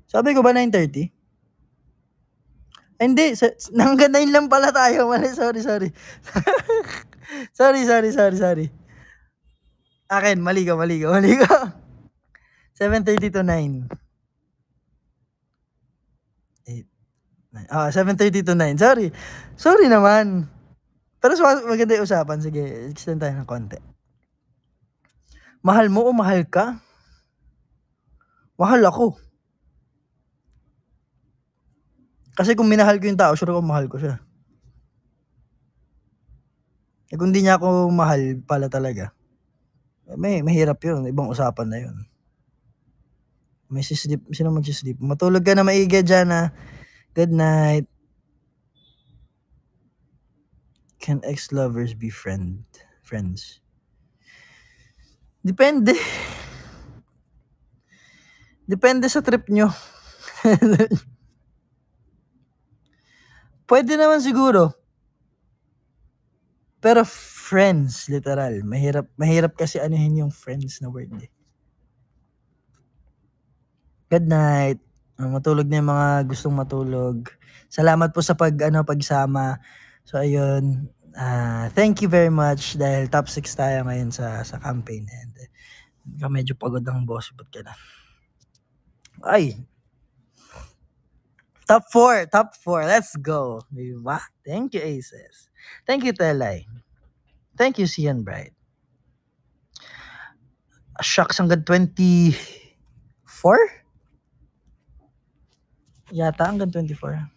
A: Sabi ko ba 9:30? Hindi. Hanggang 9 lang pala tayo. Mali, sorry. Sorry. Akin, mali ka. 7:30 to 9. 7:30 to 9. Sorry naman. Pero maganda yung usapan. Sige, extend tayo ng konti. Mahal mo o mahal ka? Mahal ako. Kasi kung minahal ko yung tao, sure ko mahal ko siya. Eh kung di niya ako mahal pala talaga, mahirap yun. Ibang usapan na yun. May sisleep. Sino mag-sleep? Matulog ka na maigi dyan, ha? Good night. Can ex-lovers be friends? Depende. Depende sa trip nyo. Pwede naman siguro. Pero friends, literal. Mahirap kasi anuhin yung friends na word eh. Good night. Matulog na yung mga gustong matulog. Salamat po sa pagsama. So ayun, thank you very much dahil top 6 tayo ngayon sa campaign and medyo pagod ang boss, ba't ka na? Ay. Top 4. Let's go. Diba? Thank you, Aces. Thank you, Telay. Thank you, Sian Bright. Shucks, hanggang 24? Yata, hanggang 24.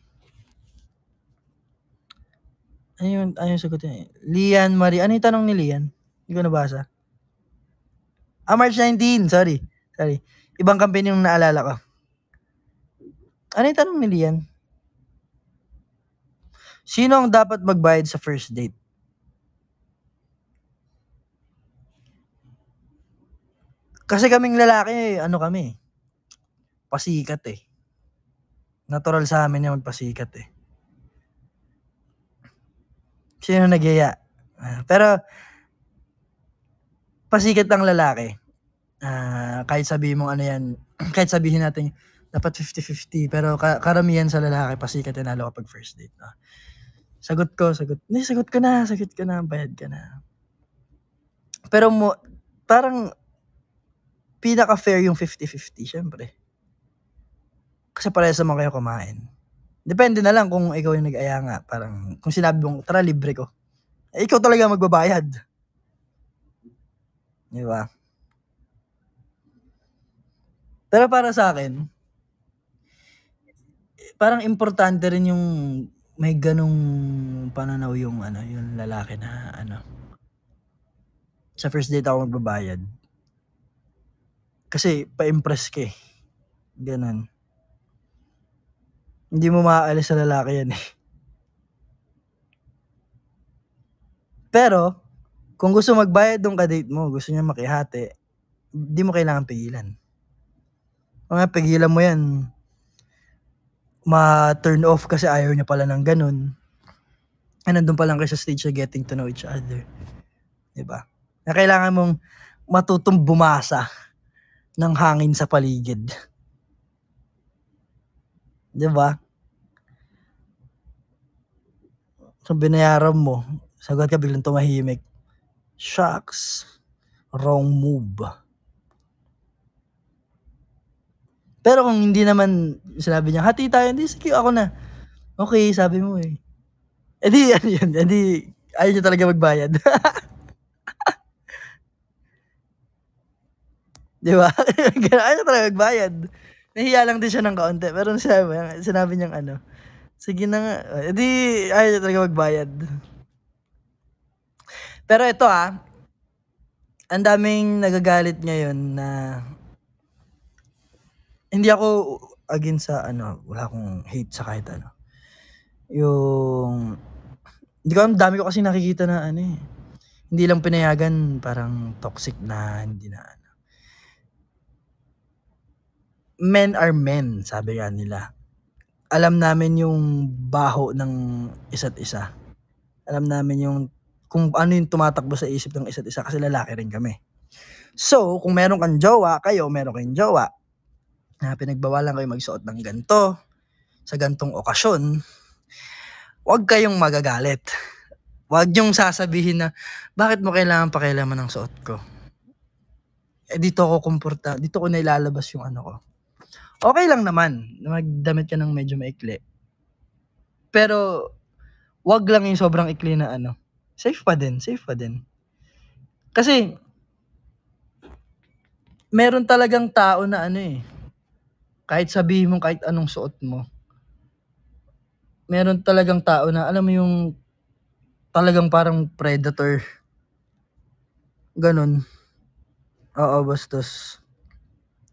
A: Ayun sagutin. Lian Marie. Ano yung tanong ni Lian? Hindi ko nabasa. March 19. Sorry. Ibang campaign yung naalala ko. Ano yung tanong ni Lian? Sino ang dapat magbayad sa first date? Kasi kaming lalaki, kami? Pasikat eh. Natural sa amin yung magpasikat eh. Sino nagyaya? Pero, pasikat ang lalaki. Kahit sabihin mong kahit sabihin natin, dapat 50-50, pero karamihan sa lalaki, pasikat yung nalo kapag first date. Sagot ko na, bayad ka na. Pero parang, pinaka-fair yung 50-50, syempre. Kasi parehas naman kayo kumain. Depende na lang kung ikaw yung nag-aya nga. Parang, kung sinabi mong, tara, libre ko. Ikaw talaga magbabayad. Di ba? Pero para sa akin, parang importante rin yung may ganong pananaw yung lalaki na sa first date ako magbabayad. Kasi pa-impress ka eh. Ganon. Hindi mo maaalis sa lalaki yan eh. Pero, kung gusto magbayad nung ka-date mo, gusto niya makihati, hindi mo kailangan pigilan. Mga pigilan mo yan, ma-turn off kasi ayaw niya pala ng ganun. Nandun pa lang kayo sa stage of getting to know each other. Diba? Na kailangan mong matutong bumasa ng hangin sa paligid. Diba? So, binayaran mo. Sagot ka, biglang tumahimik. Shucks. Wrong move. Pero kung hindi naman, sinabi niya, hati tayo, hindi, sige, ako na. Okay, sabi mo eh. Edi, ayaw niya talaga magbayad. Diba? Ayaw niya talaga magbayad. Nahiya lang din siya ng kaunti. Pero sinabi niyang sige na nga. Edi, ayaw niya talaga magbayad. Pero ito ang daming nagagalit ngayon na hindi ako against sa wala akong hate sa kahit yung ang dami ko kasi nakikita na hindi lang pinayagan, parang toxic na, hindi na Men are men, sabi nga nila. Alam namin yung baho ng isa't isa. Alam namin yung kung ano yung tumatakbo sa isip ng isa't isa kasi lalaki rin kami. So, kung meron kang jowa, meron kayong jowa, pinagbawalan kayo magsuot ng ganito, sa gantong okasyon, huwag kayong magagalit. Wag yung sasabihin na, bakit mo kailangan pakialaman ng suot ko? Dito ako dito ko nailalabas yung ano ko. Okay lang naman na magdamit ka ng medyo maikli. Pero, wag lang yung sobrang ikli na ano. Safe pa din. Kasi, meron talagang tao na ano eh, kahit sabihin mo kahit anong suot mo, meron talagang tao na, alam mo yung, talagang parang predator. Ganun. Oo, bastos.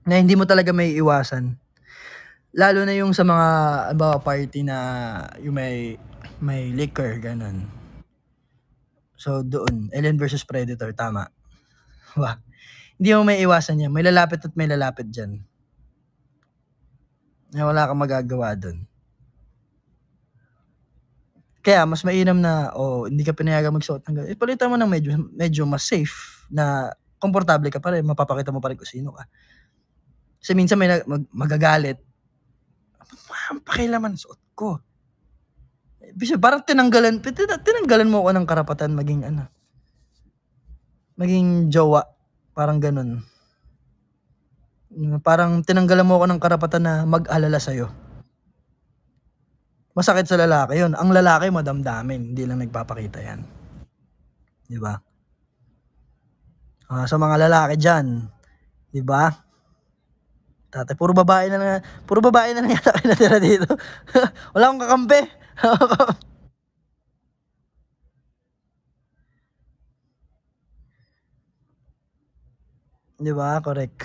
A: Na hindi mo talaga may iwasan. Lalo na yung sa mga party na yung may liquor, ganun. So, doon, Alien versus Predator, tama. Wah. Hindi mo may iwasan yan. May lalapit at may lalapit dyan. Na wala kang magagawa doon. Kaya, mas mainam na, hindi ka pinayagan magsuot ng ganun. Palitan mo ng medyo mas safe na komportable ka pa rin. Mapapakita mo pa rin kung sino ka. Kasi minsan may magagalit. Pakialaman suot ko. Parang tinanggalan mo ako ng karapatan maging jowa. Parang ganun. Parang tinanggalan mo ako ng karapatan na mag-alala sa'yo. Masakit sa lalaki yun. Ang lalaki madamdamin, hindi lang nagpapakita yan. Di ba? Sa mga lalaki dyan, di ba? Tatay, puro babae na lang yata kayo natira dito. Wala akong kakampi. Di ba? Correct.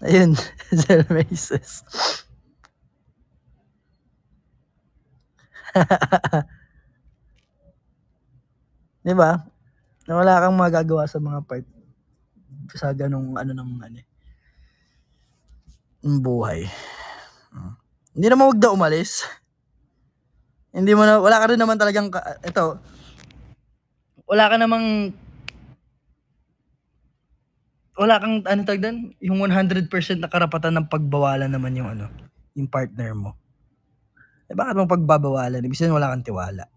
A: Ayun, Zell Races. Di ba? Na wala kang magagawa sa mga part sa ganung ng buhay. Hindi naman wag daw umalis. Hindi mo na, wala ka rin naman talagang, wala kang tawag doon, yung 100% na karapatan ng pagbawalan naman yung yung partner mo. Bakit mo pagbabawalan? Ibig sabihin wala kang tiwala.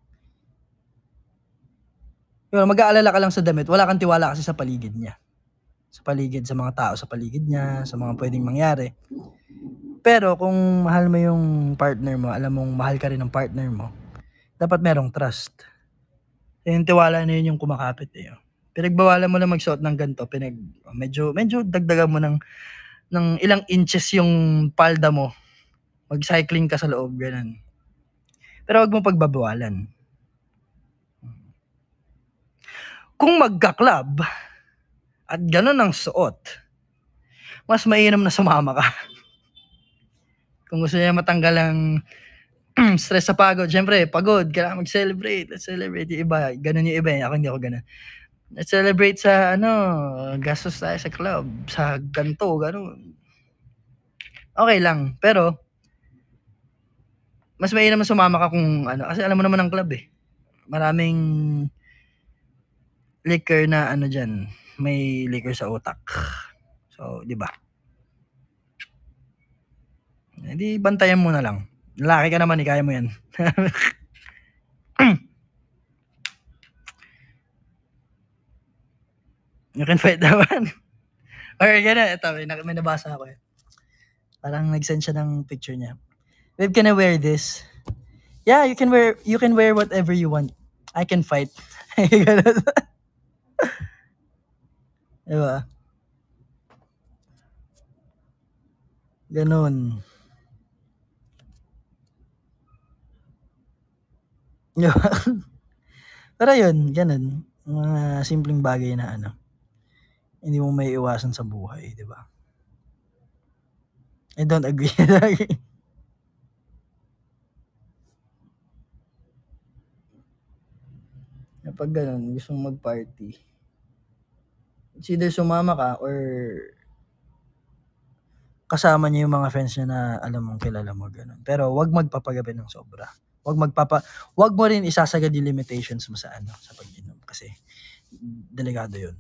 A: Mag-aalala ka lang sa damit, wala kang tiwala kasi sa paligid niya. Sa mga tao sa paligid niya, sa mga pwedeng mangyari. Pero kung mahal mo yung partner mo, alam mong mahal ka rin ng partner mo, dapat merong trust. Yung tiwala na yun yung kumakapit eh. Pinagbawalan mo na magsuot ng ganito, medyo dagdagan mo ng ilang inches yung palda mo. Mag-cycling ka sa loob, ganun. Pero wag mo pagbabawalan. Kung magka-club at ganun ang suot, mas mainam na sumama ka. Kung gusto niya matanggal ang stress sa pagod, syempre, pagod, kailangan mag-celebrate. Let's celebrate. Yung iba, ganun yung iba. Ako hindi ako ganun. Let's celebrate sa, gastos tayo sa club, sa ganito, ganun. Okay lang, pero, mas mainam na sumama ka kung, kasi alam mo naman ang club eh. Maraming liquor na, dyan, may liquor sa utak. So, di ba? Hindi, bantayan mo na lang. Lalaki ka naman, kaya mo yan. You can fight that one. Or gano'n, ito, may nabasa ako eh. Parang nag-send siya ng picture niya. Babe, can I wear this? Yeah, you can wear whatever you want. I can fight. Gano'n. Diba? Ganon. Diba? Pero yun, ganun. Mga simpleng bagay na hindi mo may iwasan sa buhay, di ba? I don't agree. Kapag ganun, gusto mong mag-party, it's either sumama ka or kasama niya yung mga friends niya na alam mong kilala mo, ganun. Pero wag magpapagabi ng sobra. Wag mo rin isasagad yung limitations mo sa sa pag-inom kasi delikado yun.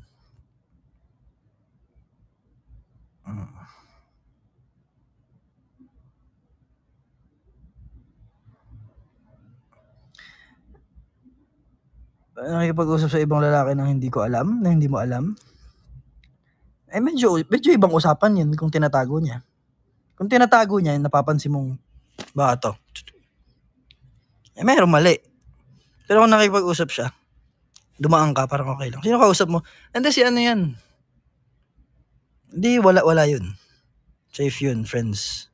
A: nakikipag-usap sa ibang lalaki na hindi ko alam, na hindi mo alam, medyo ibang usapan yun kung tinatago niya. Kung tinatago niya, napapansin mong, baka to, mayroong mali. Pero kung nakikipag-usap siya, dumaan ka, parang okay lang. Sino kausap mo? Hindi, si ano yan. Hindi, wala yun. Safe yun, friends.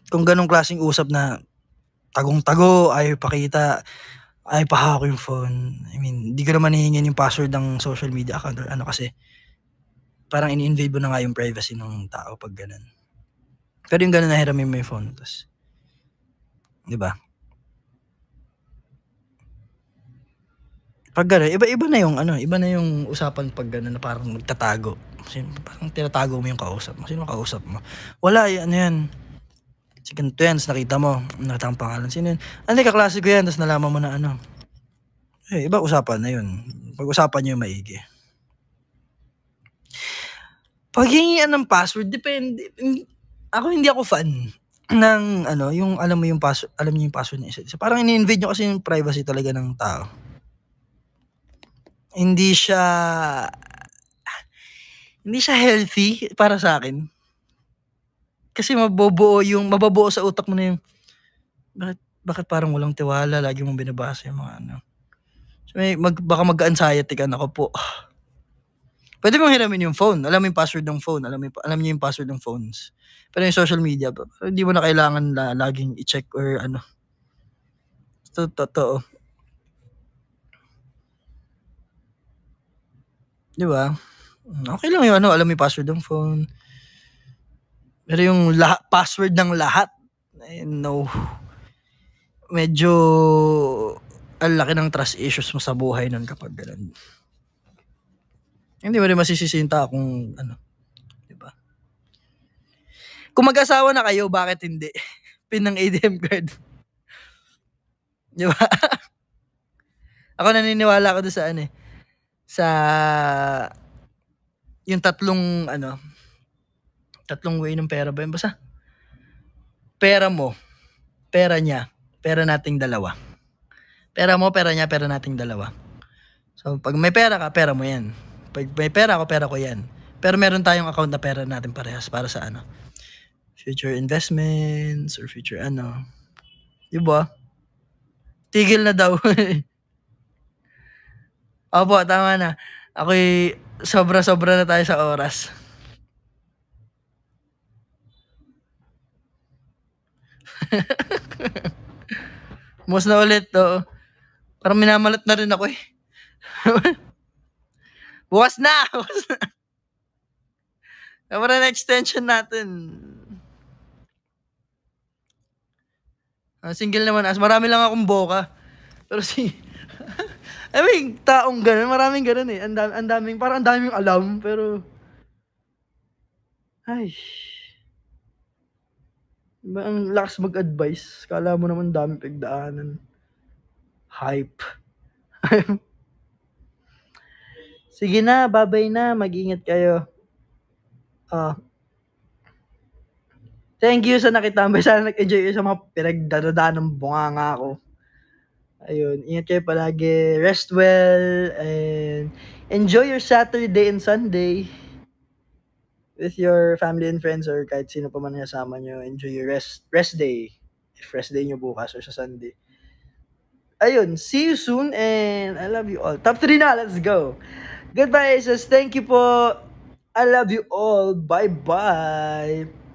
A: Kung ganong klaseng usap na tagong-tago, ayaw pakita, ayaw pahawak yung phone. I mean, di ko naman hihingin yung password ng social media account or ano kasi parang ini-invade mo na nga yung privacy ng tao pag ganun. Pero yung ganun, nahiramin mo yung phone. Tapos, di ba? Pag gano'n, iba na yung usapan pag gano'n na parang nagtatago. Parang tinatago mo yung kausap mo. Sino kausap mo? Wala, ano yan. Si ganito yan, nakita mo, nakita ang pangalan. Sino yun? Hindi, kaklase ko yan, tapos nalaman mo na ano. Iba usapan na yun. Pag-usapan nyo yung maigi. Paghingian ng password, depende. Ako, hindi ako fan ng, yung alam niyo yung password ng isa. Parang ini-invade nyo kasi yung privacy talaga ng tao. Hindi siya healthy para sa akin. Kasi mababuo sa utak mo na yung bakit parang walang tiwala, lagi mong binabasa yung mga ano. So, baka mag-anxiety ka, nako po. Pwede mong hiramin yung phone. Alam mo yung password ng phone. Alam niyo yung password ng phones. Pero yung social media, hindi mo na kailangan laging i-check or ano. Totoo. Di ba? Okay lang yung alam mo yung password ng phone. Pero yung password ng lahat, no. Medyo ang laki ng trust issues mo sa buhay nun kapag ganun. Hindi mo rin masisisinta kung ano. Di ba? Kung mag-asawa na kayo, bakit hindi? Pin ng ATM card. Di ba? Ako naniniwala ako doon sa sa yung tatlong way ng pera ba yun? Basta pera mo, pera niya, pera nating dalawa. Pera mo, pera niya, pera nating dalawa. So, pag may pera ka, pera mo yan. Pag may pera ako, pera ko yan. Pero meron tayong account na pera natin parehas para sa future investments or future diba? Tigil na daw. Opo, tama na. Ako'y sobra-sobra na tayo sa oras. Mas na ulit to. Parang minamalat na rin ako eh. Bukas na. Para na extension natin. Single naman marami lang akong boka. Pero I mean, taong ganun, maraming ganun eh. Ang daming alam, pero ay. Ang lakas mag-advise. Kala mo naman daming pagdaanan. Hype. Sige na, babay na. Mag-ingat kayo. Thank you sa nakitambay. Sana nag-enjoy kayo sa mga pinagdadadaan ng bunganga ko. Ayun, ingat kayo palagi. Rest well and enjoy your Saturday and Sunday with your family and friends or kahit sino pa man kasama nyo. Enjoy your rest day. If rest day nyo bukas or sa Sunday. Ayun, see you soon and I love you all. Top 3 na, let's go. Goodbye, sis. Thank you po. I love you all. Bye-bye.